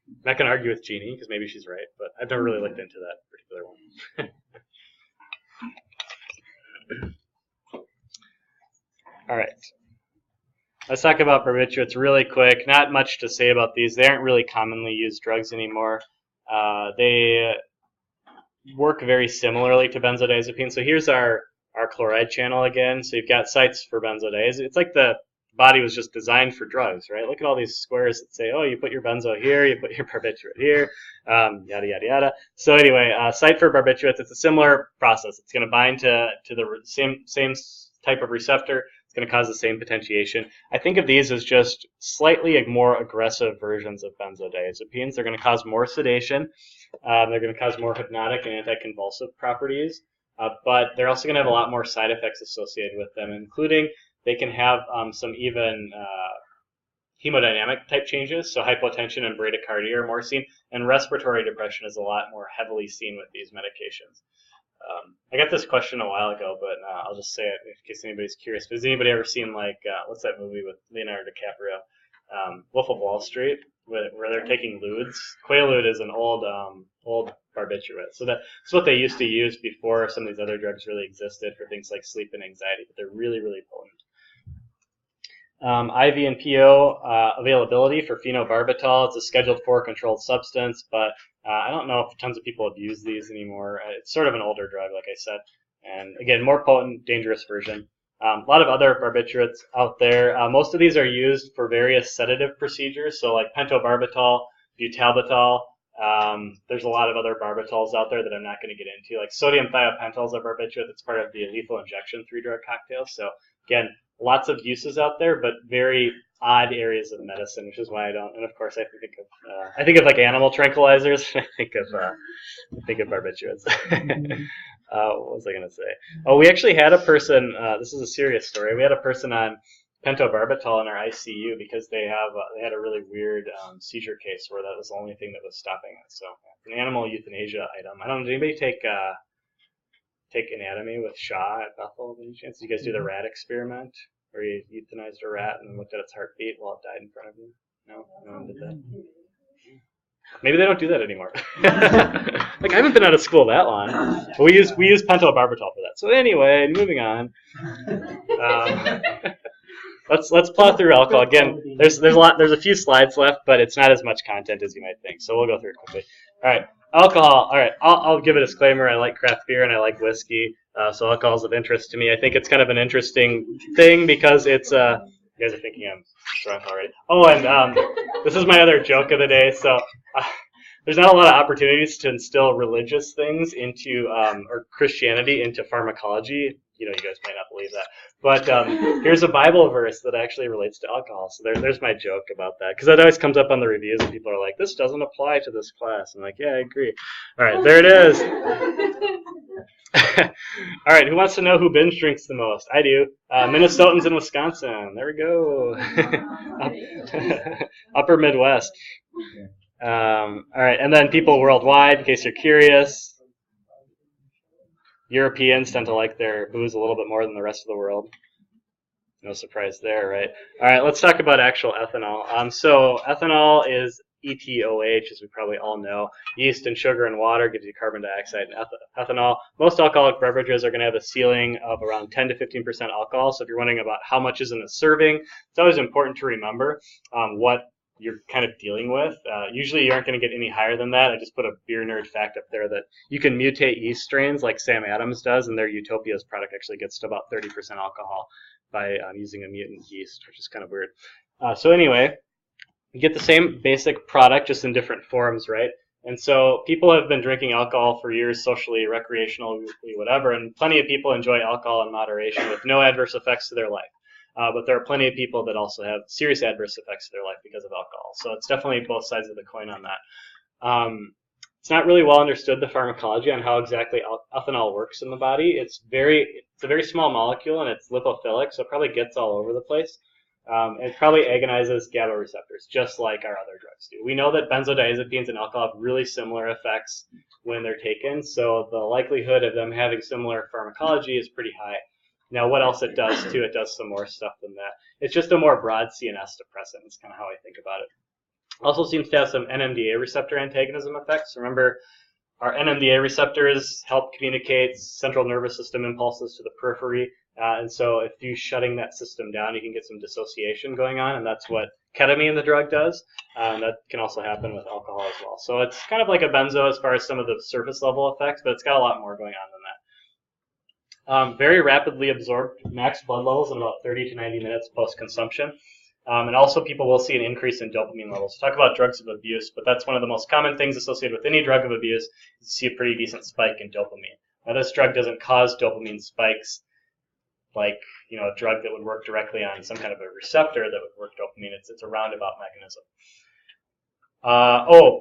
I'm not going to argue with Jeannie because maybe she's right, but I've never really looked into that particular one. All right. Let's talk about barbiturates really quick. Not much to say about these. They aren't really commonly used drugs anymore. They work very similarly to benzodiazepines. So here's our chloride channel again. So you've got sites for benzodiazepines. It's like the body was just designed for drugs, right? Look at all these squares that say, oh, you put your benzo here, you put your barbiturate here, yada, yada, yada. So anyway, site for barbiturates, it's a similar process. It's going to bind to the same type of receptor. It's going to cause the same potentiation. I think of these as just slightly more aggressive versions of benzodiazepines. They're going to cause more sedation. They're going to cause more hypnotic and anticonvulsive properties. But they're also going to have a lot more side effects associated with them, including they can have some even hemodynamic type changes. So hypotension and bradycardia are more seen, and respiratory depression is a lot more heavily seen with these medications. I got this question a while ago, but I'll just say it in case anybody's curious. Has anybody ever seen like what's that movie with Leonardo DiCaprio, Wolf of Wall Street, where they're taking ludes? Quaalude is an old barbiturate. So that's what they used to use before some of these other drugs really existed for things like sleep and anxiety. But they're really, really potent. IV and PO availability for phenobarbital. It's a Scheduled 4 controlled substance, but I don't know if tons of people have used these anymore. It's sort of an older drug, like I said. And again, more potent, dangerous version. A lot of other barbiturates out there. Most of these are used for various sedative procedures, so like pentobarbital, butalbital. There's a lot of other barbitals out there that I'm not going to get into. Like sodium thiopental is a barbiturate that's part of the lethal injection 3-drug cocktail. So again, lots of uses out there, but very odd areas of medicine, which is why I don't. And of course, I think of like animal tranquilizers. I think of barbiturates. What was I going to say? Oh, we actually had a person. This is a serious story. We had a person on pentobarbital in our ICU because they had a really weird seizure case where that was the only thing that was stopping it. So it's an animal euthanasia item. I don't know. Did anybody take anatomy with Shaw at Bethel? Any chance? Did you guys do the rat experiment where you euthanized a rat and looked at its heartbeat while it died in front of you? No one did that. Maybe they don't do that anymore. Like I haven't been out of school that long. But we use pentobarbital for that. So anyway, moving on. Let's plow through alcohol again. There's a few slides left, but it's not as much content as you might think. So we'll go through it quickly. All right, alcohol. All right, I'll give a disclaimer. I like craft beer and I like whiskey, so alcohol is of interest to me. I think it's kind of an interesting thing because it's. You guys are thinking I'm drunk already. Oh, and this is my other joke of the day. So there's not a lot of opportunities to instill religious things into or Christianity into pharmacology. You guys might not believe that. But here's a Bible verse that actually relates to alcohol. So there's my joke about that. Because that always comes up on the reviews and people are like, this doesn't apply to this class. I'm like, yeah, I agree. All right, there it is. All right, who wants to know who binge drinks the most? I do. Minnesotans in Wisconsin. There we go. Upper Midwest. All right, and then people worldwide, in case you're curious, Europeans tend to like their booze a little bit more than the rest of the world. No surprise there, right? All right, let's talk about actual ethanol. So ethanol is EtOH, as we probably all know. Yeast and sugar and water gives you carbon dioxide and ethanol. Most alcoholic beverages are going to have a ceiling of around 10 to 15% alcohol. So if you're wondering about how much is in a serving, it's always important to remember what you're kind of dealing with. Usually you aren't going to get any higher than that. I just put a beer nerd fact up there that you can mutate yeast strains like Sam Adams does, and their Utopia's product actually gets to about 30% alcohol by using a mutant yeast, which is kind of weird. So anyway, you get the same basic product, just in different forms, right? And so people have been drinking alcohol for years, socially, recreationally, whatever, and plenty of people enjoy alcohol in moderation with no adverse effects to their life. But there are plenty of people that also have serious adverse effects to their life because of alcohol. So it's definitely both sides of the coin on that. It's not really well understood, the pharmacology, on how exactly ethanol works in the body. It's a very small molecule, and it's lipophilic, so it probably gets all over the place. It probably agonizes GABA receptors, just like our other drugs do. We know that benzodiazepines and alcohol have really similar effects when they're taken, so the likelihood of them having similar pharmacology is pretty high. Now, what else it does, too, it does some more stuff than that. It's just a more broad CNS depressant is kind of how I think about it. Also seems to have some NMDA receptor antagonism effects. Remember, our NMDA receptors help communicate central nervous system impulses to the periphery. And so if you're shutting that system down, you can get some dissociation going on, and that's what ketamine, the drug, does. That can also happen with alcohol as well. So it's kind of like a benzo as far as some of the surface level effects, but it's got a lot more going on than that. Very rapidly absorbed max blood levels in about 30 to 90 minutes post-consumption. And also people will see an increase in dopamine levels. Talk about drugs of abuse, but that's one of the most common things associated with any drug of abuse, is to see a pretty decent spike in dopamine. Now, this drug doesn't cause dopamine spikes like, a drug that would work directly on some kind of a receptor that would work dopamine. It's a roundabout mechanism.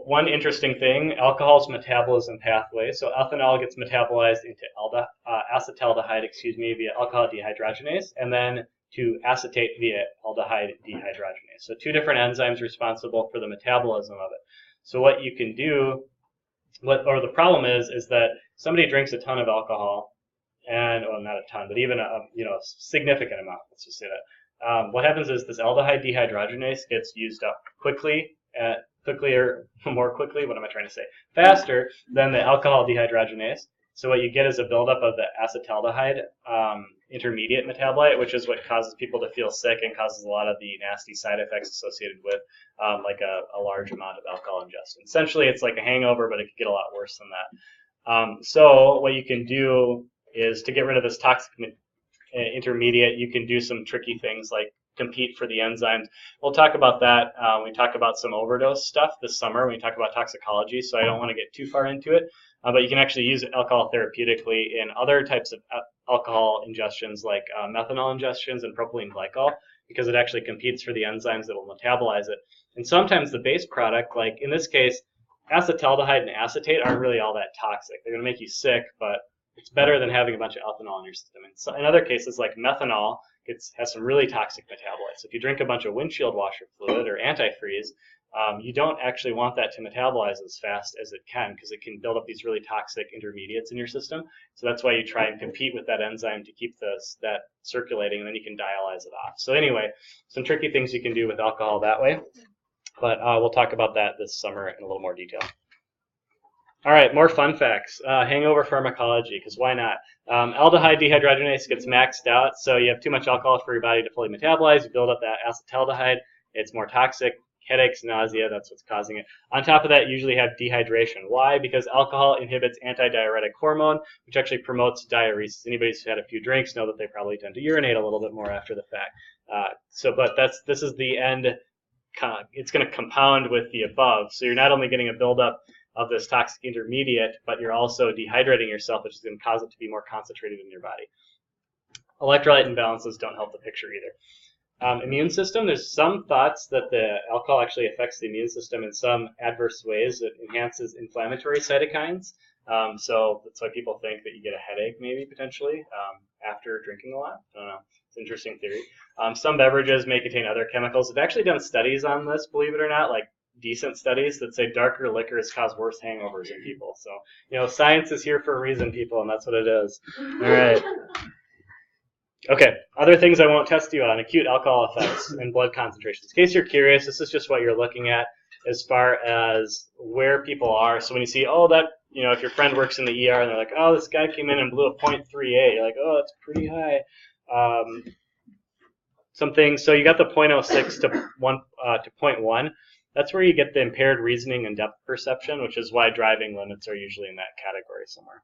One interesting thing, alcohol's metabolism pathway. So ethanol gets metabolized into acetaldehyde, via alcohol dehydrogenase, and then to acetate via aldehyde dehydrogenase. So two different enzymes responsible for the metabolism of it. So what you can do, the problem is that somebody drinks a ton of alcohol, and, well, not a ton, but even a significant amount, let's just say that. What happens is this aldehyde dehydrogenase gets used up faster than the alcohol dehydrogenase. So what you get is a buildup of the acetaldehyde intermediate metabolite, which is what causes people to feel sick and causes a lot of the nasty side effects associated with like a large amount of alcohol ingestion. Essentially, it's like a hangover, but it could get a lot worse than that. So what you can do is, to get rid of this toxic intermediate, you can do some tricky things like compete for the enzymes. We'll talk about that. We talk about some overdose stuff this summer when we talk about toxicology, so I don't want to get too far into it. But you can actually use alcohol therapeutically in other types of alcohol ingestions, like methanol ingestions and propylene glycol, because it actually competes for the enzymes that will metabolize it. And sometimes the base product, like in this case, acetaldehyde and acetate aren't really all that toxic. They're going to make you sick, but it's better than having a bunch of ethanol in your system. And so in other cases, like methanol, has some really toxic metabolites. If you drink a bunch of windshield washer fluid or antifreeze, you don't actually want that to metabolize as fast as it can, because it can build up these really toxic intermediates in your system. So that's why you try and compete with that enzyme to keep that circulating, and then you can dialyze it off. So anyway, some tricky things you can do with alcohol that way. But we'll talk about that this summer in a little more detail. All right, more fun facts. Hangover pharmacology, because why not? Aldehyde dehydrogenase gets maxed out, so you have too much alcohol for your body to fully metabolize. You build up that acetaldehyde. It's more toxic. Headaches, nausea, that's what's causing it. On top of that, you usually have dehydration. Why? Because alcohol inhibits antidiuretic hormone, which actually promotes diuresis. Anybody who's had a few drinks know that they probably tend to urinate a little bit more after the fact. But this is the end. It's going to compound with the above. So you're not only getting a buildup of this toxic intermediate, but you're also dehydrating yourself, which is going to cause it to be more concentrated in your body. Electrolyte imbalances don't help the picture either. Immune system, there's some thoughts that the alcohol actually affects the immune system in some adverse ways. It enhances inflammatory cytokines. So that's why people think that you get a headache maybe potentially after drinking a lot. I don't know. It's an interesting theory. Some beverages may contain other chemicals. They've actually done studies on this, believe it or not, like decent studies that say darker liquors cause worse hangovers in people. So, you know, science is here for a reason, people, and that's what it is. All right. Okay, other things I won't test you on: acute alcohol effects and blood concentrations. In case you're curious, this is just what you're looking at as far as where people are. So when you see, oh, that, you know, if your friend works in the ER and they're like, oh, this guy came in and blew a 0.38, you're like, oh, that's pretty high. So you got the 0.06 to 0.1. That's where you get the impaired reasoning and depth perception, which is why driving limits are usually in that category somewhere.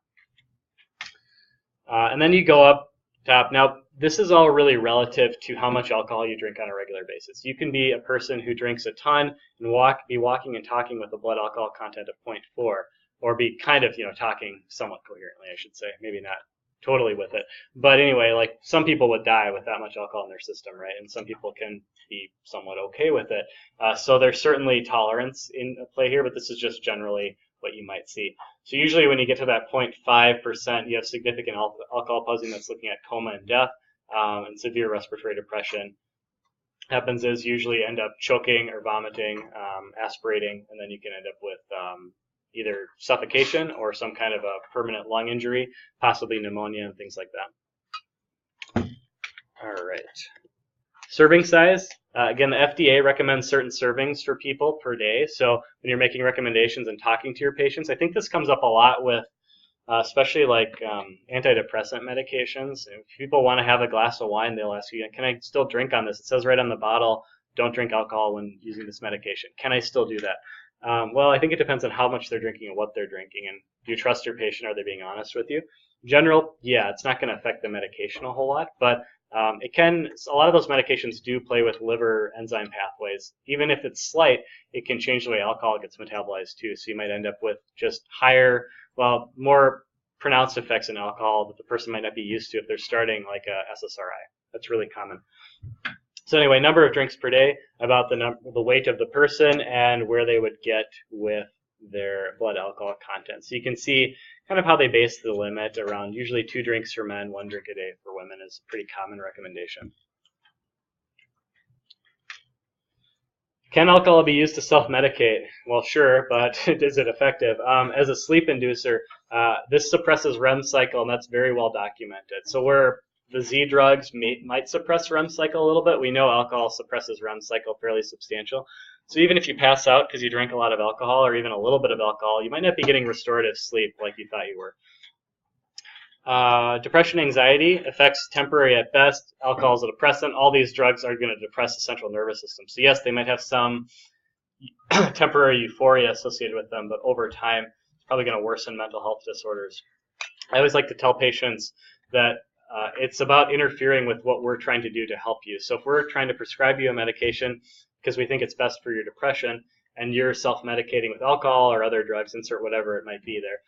And then you go up top. Now, this is all really relative to how much alcohol you drink on a regular basis. You can be a person who drinks a ton and be walking and talking with a blood alcohol content of 0.4, or be kind of, you know, talking somewhat coherently, I should say. Maybe not totally with it. But anyway, like, some people would die with that much alcohol in their system, right? And some people can be somewhat okay with it. So there's certainly tolerance in play here, but this is just generally what you might see. So usually when you get to that 0.5%, you have significant alcohol puzzling that's looking at coma and death, and severe respiratory depression. Happens is usually end up choking or vomiting, aspirating, and then you can end up with either suffocation or some kind of a permanent lung injury, possibly pneumonia and things like that. All right. Serving size. Again, the FDA recommends certain servings for people per day. So when you're making recommendations and talking to your patients, I think this comes up a lot with especially like antidepressant medications. If people want to have a glass of wine, they'll ask you, can I still drink on this? It says right on the bottle, don't drink alcohol when using this medication. Can I still do that? Well, I think it depends on how much they're drinking and what they're drinking, and do you trust your patient? Are they being honest with you? In general, yeah, it's not going to affect the medication a whole lot, but it can. A lot of those medications do play with liver enzyme pathways. Even if it's slight, it can change the way alcohol gets metabolized too. So you might end up with just higher, well, more pronounced effects in alcohol that the person might not be used to if they're starting like a SSRI. That's really common. So anyway, number of drinks per day, about the weight of the person and where they would get with their blood alcohol content. So you can see kind of how they base the limit around usually 2 drinks for men, 1 drink a day for women is a pretty common recommendation. Can alcohol be used to self-medicate? Well, sure, but is it effective? As a sleep inducer, this suppresses REM cycle, and that's very well documented. So where the Z drugs might suppress REM cycle a little bit, we know alcohol suppresses REM cycle fairly substantial. So even if you pass out because you drank a lot of alcohol or even a little bit of alcohol, you might not be getting restorative sleep like you thought you were. Depression, anxiety, effects temporary at best. Alcohol is a depressant. All these drugs are going to depress the central nervous system. So yes, they might have some temporary euphoria associated with them, but over time, it's probably going to worsen mental health disorders. I always like to tell patients that it's about interfering with what we're trying to do to help you. So if we're trying to prescribe you a medication because we think it's best for your depression, and you're self-medicating with alcohol or other drugs, insert whatever it might be there,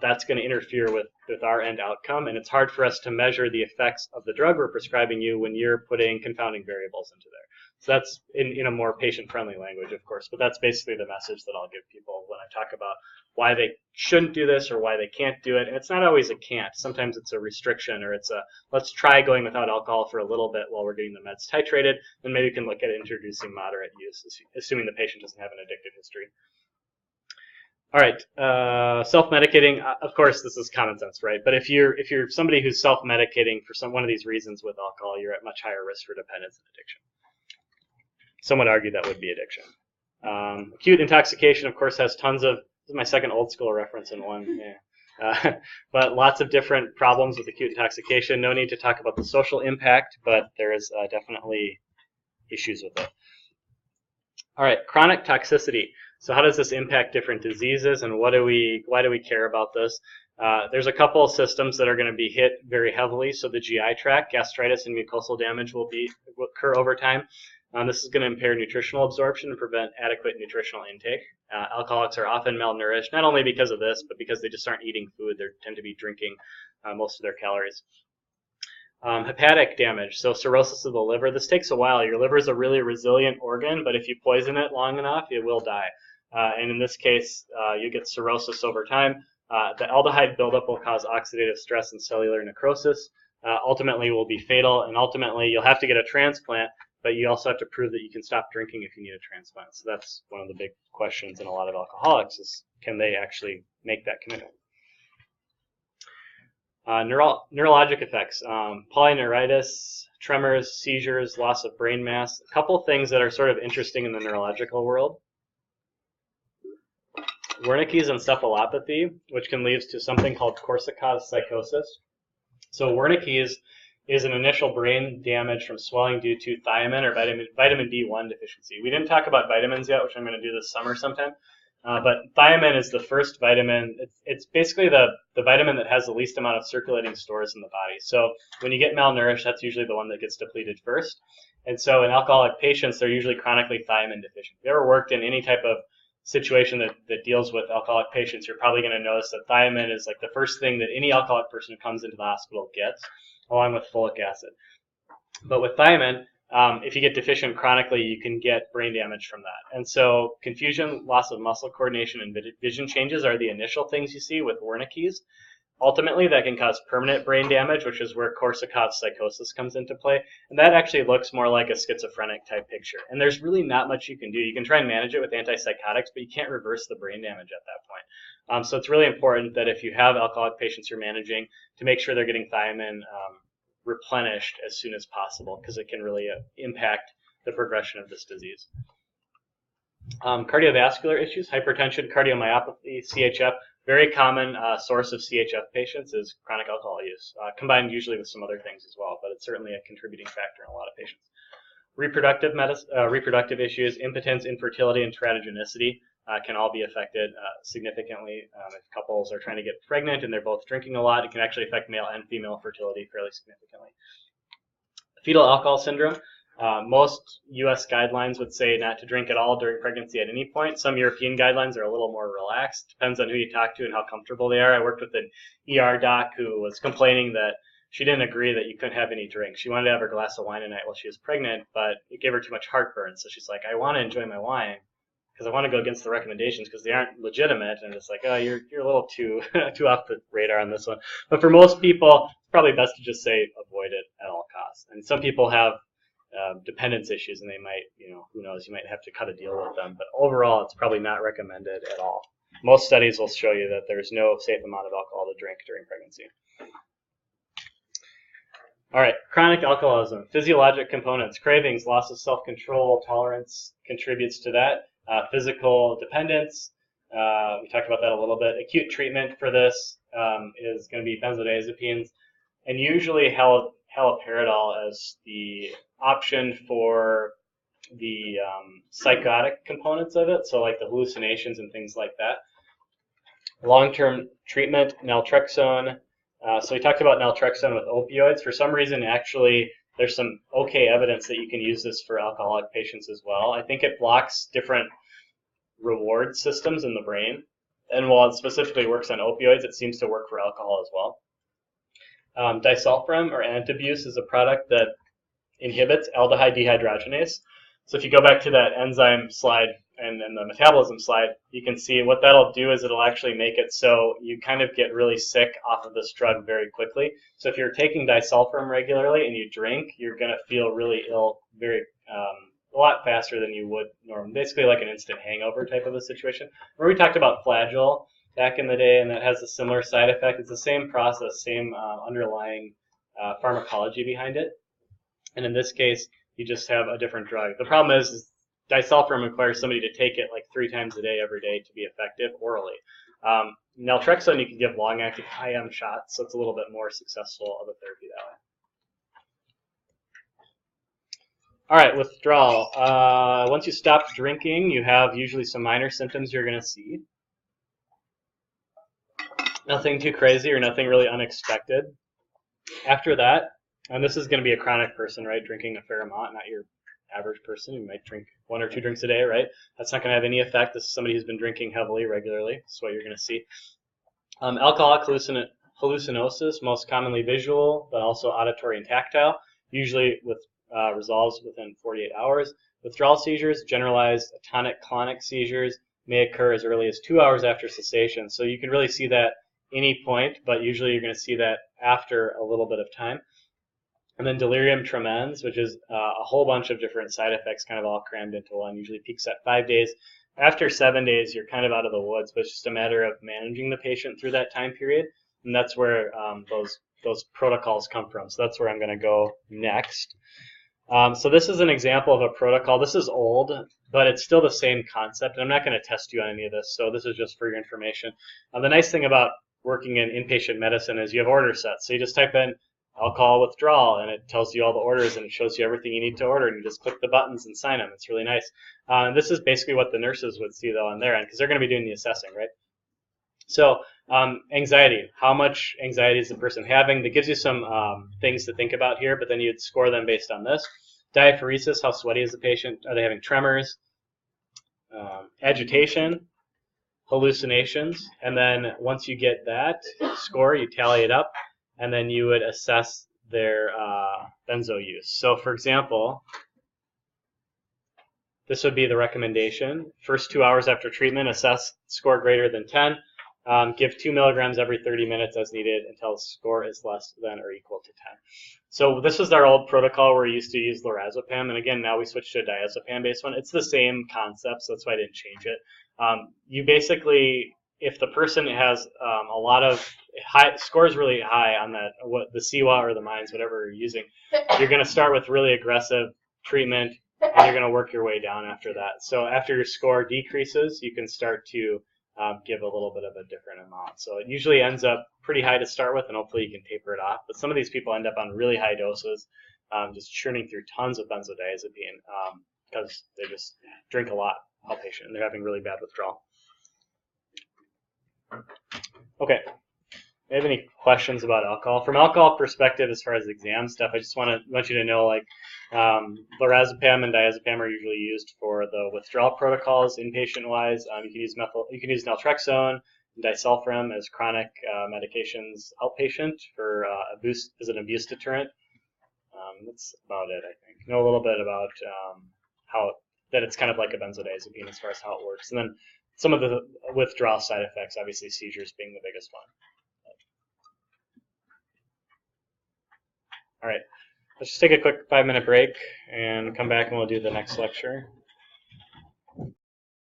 that's going to interfere with our end outcome, and it's hard for us to measure the effects of the drug we're prescribing you when you're putting confounding variables into there. So that's in a more patient-friendly language, of course, but that's basically the message that I'll give people when I talk about why they shouldn't do this or why they can't do it. And it's not always a can't. Sometimes it's a restriction, or it's a let's try going without alcohol for a little bit while we're getting the meds titrated, and maybe we can look at introducing moderate use, assuming the patient doesn't have an addictive history. All right, self-medicating. Of course, this is common sense, right? But if you're somebody who's self-medicating for one of these reasons with alcohol, you're at much higher risk for dependence and addiction. Some would argue that would be addiction. Acute intoxication, of course, has tons of. This is my second old school reference in one. Yeah. But lots of different problems with acute intoxication. No need to talk about the social impact, but there is definitely issues with it. All right, chronic toxicity. So how does this impact different diseases, and why do we care about this? There's a couple of systems that are going to be hit very heavily. So the GI tract, gastritis and mucosal damage will occur over time. This is going to impair nutritional absorption and prevent adequate nutritional intake. Alcoholics are often malnourished, not only because of this, but because they just aren't eating food. They tend to be drinking most of their calories. Hepatic damage, so cirrhosis of the liver. This takes a while. Your liver is a really resilient organ, but if you poison it long enough, it will die. And in this case, you get cirrhosis over time. The aldehyde buildup will cause oxidative stress and cellular necrosis. Ultimately will be fatal, and ultimately you'll have to get a transplant. but you also have to prove that you can stop drinking if you need a transplant. So that's one of the big questions in a lot of alcoholics is, can they actually make that commitment? Neurologic effects, polyneuritis, tremors, seizures, loss of brain mass. A couple things that are sort of interesting in the neurological world. Wernicke's encephalopathy, which can lead to something called Korsakoff psychosis. So Wernicke's is an initial brain damage from swelling due to thiamine or vitamin B1 deficiency. We didn't talk about vitamins yet, which I'm going to do this summer sometime. But thiamine is the first vitamin. It's basically the vitamin that has the least amount of circulating stores in the body. So when you get malnourished, that's usually the one that gets depleted first. And so in alcoholic patients, they're usually chronically thiamine deficient. If you ever worked in any type of situation that deals with alcoholic patients, you're probably going to notice that thiamine is like the first thing that any alcoholic person who comes into the hospital gets, along with folic acid. But with thiamine, if you get deficient chronically, you can get brain damage from that. And so confusion, loss of muscle coordination, and vision changes are the initial things you see with Wernicke's. Ultimately, that can cause permanent brain damage, which is where Korsakoff psychosis comes into play. And that actually looks more like a schizophrenic type picture. And there's really not much you can do. You can try and manage it with antipsychotics, but you can't reverse the brain damage at that point. So it's really important that if you have alcoholic patients you're managing, to make sure they're getting thiamine replenished as soon as possible, because it can really impact the progression of this disease. Cardiovascular issues, hypertension, cardiomyopathy, CHF. Very common source of CHF patients is chronic alcohol use, combined usually with some other things as well, but it's certainly a contributing factor in a lot of patients. Reproductive issues, impotence, infertility, and teratogenicity can all be affected significantly. If couples are trying to get pregnant and they're both drinking a lot, it can actually affect male and female fertility fairly significantly. Fetal alcohol syndrome. Most U.S. guidelines would say not to drink at all during pregnancy at any point. Some European guidelines are a little more relaxed. Depends on who you talk to and how comfortable they are. I worked with an ER doc who was complaining that she didn't agree that you couldn't have any drinks. She wanted to have her glass of wine a night while she was pregnant, but it gave her too much heartburn. So she's like, I want to enjoy my wine because I want to go against the recommendations because they aren't legitimate. And it's like, oh, you're a little too off the radar on this one. But for most people, it's probably best to just say avoid it at all costs. And some people have dependence issues, and they might, who knows, you might have to cut a deal with them. But overall, it's probably not recommended at all. Most studies will show you that there's no safe amount of alcohol to drink during pregnancy. All right, chronic alcoholism. Physiologic components, cravings, loss of self-control, tolerance contributes to that. Physical dependence, we talked about that a little bit. Acute treatment for this is going to be benzodiazepines, and usually haloperidol as the option for the psychotic components of it, so like the hallucinations and things like that. Long-term treatment, naltrexone. So we talked about naltrexone with opioids. For some reason, actually, there's some okay evidence that you can use this for alcoholic patients as well. I think it blocks different reward systems in the brain. And while it specifically works on opioids, it seems to work for alcohol as well. Disulfiram or antabuse is a product that inhibits aldehyde dehydrogenase. So if you go back to that enzyme slide and then the metabolism slide, you can see what that'll do is it'll actually make it so you kind of get really sick off of this drug very quickly. So if you're taking disulfiram regularly and you drink, you're going to feel really ill a lot faster than you would normally. Basically like an instant hangover type of a situation. Where we talked about flagyl back in the day, and that has a similar side effect. It's the same process, same underlying pharmacology behind it. And in this case, you just have a different drug. The problem is disulfiram requires somebody to take it like 3 times a day every day to be effective orally. Naltrexone you can give long-acting IM shots, so it's a little bit more successful of a therapy that way. All right, withdrawal. Once you stop drinking, you have usually some minor symptoms you're going to see. Nothing too crazy or nothing really unexpected. After that, and this is going to be a chronic person, right, drinking a fair amount, not your average person who might drink 1 or 2 drinks a day, right? That's not going to have any effect. This is somebody who's been drinking heavily regularly. That's what you're going to see. Alcoholic hallucinosis, most commonly visual, but also auditory and tactile, usually resolves within 48 hours. Withdrawal seizures, generalized tonic-clonic seizures, may occur as early as 2 hours after cessation. So you can really see that any point, but usually you're going to see that after a little bit of time. And then delirium tremens, which is a whole bunch of different side effects kind of all crammed into one, usually peaks at 5 days. After 7 days, you're kind of out of the woods, but it's just a matter of managing the patient through that time period. And that's where those protocols come from. So that's where I'm going to go next. So this is an example of a protocol. This is old, but it's still the same concept. And I'm not going to test you on any of this, so this is just for your information. The nice thing about working in inpatient medicine is you have order sets. So you just type in alcohol withdrawal, and it tells you all the orders, and it shows you everything you need to order, and you just click the buttons and sign them. It's really nice. This is basically what the nurses would see, though, on their end, because they're going to be doing the assessing, right? So anxiety, how much anxiety is the person having? That gives you some things to think about here, but then you'd score them based on this. Diaphoresis, how sweaty is the patient? Are they having tremors? Agitation, hallucinations, and then once you get that score, you tally it up, and then you would assess their benzo use. So for example, this would be the recommendation. First 2 hours after treatment, assess score greater than 10. Give 2 milligrams every 30 minutes as needed until the score is less than or equal to 10. So this was our old protocol where we used to use lorazepam, and again, now we switched to a diazepam-based one. It's the same concept, so that's why I didn't change it. You basically, if the person has a lot of scores really high on that, the CWA or the MINDS, whatever you're using, you're going to start with really aggressive treatment, and you're going to work your way down after that. So after your score decreases, you can start to give a little bit of a different amount. So it usually ends up pretty high to start with, and hopefully you can taper it off. But some of these people end up on really high doses, just churning through tons of benzodiazepine because they just drink a lot outpatient, and they're having really bad withdrawal. Okay. Do you have any questions about alcohol? From alcohol perspective, as far as exam stuff, I just want you to know, like, lorazepam and diazepam are usually used for the withdrawal protocols, inpatient-wise. You can use naltrexone and disulfiram as chronic medications outpatient for as an abuse deterrent. That's about it, I think. Know a little bit about that it's kind of like a benzodiazepine as far as how it works, and then some of the withdrawal side effects, obviously seizures being the biggest one. All right, let's just take a quick 5-minute break and come back and we'll do the next lecture.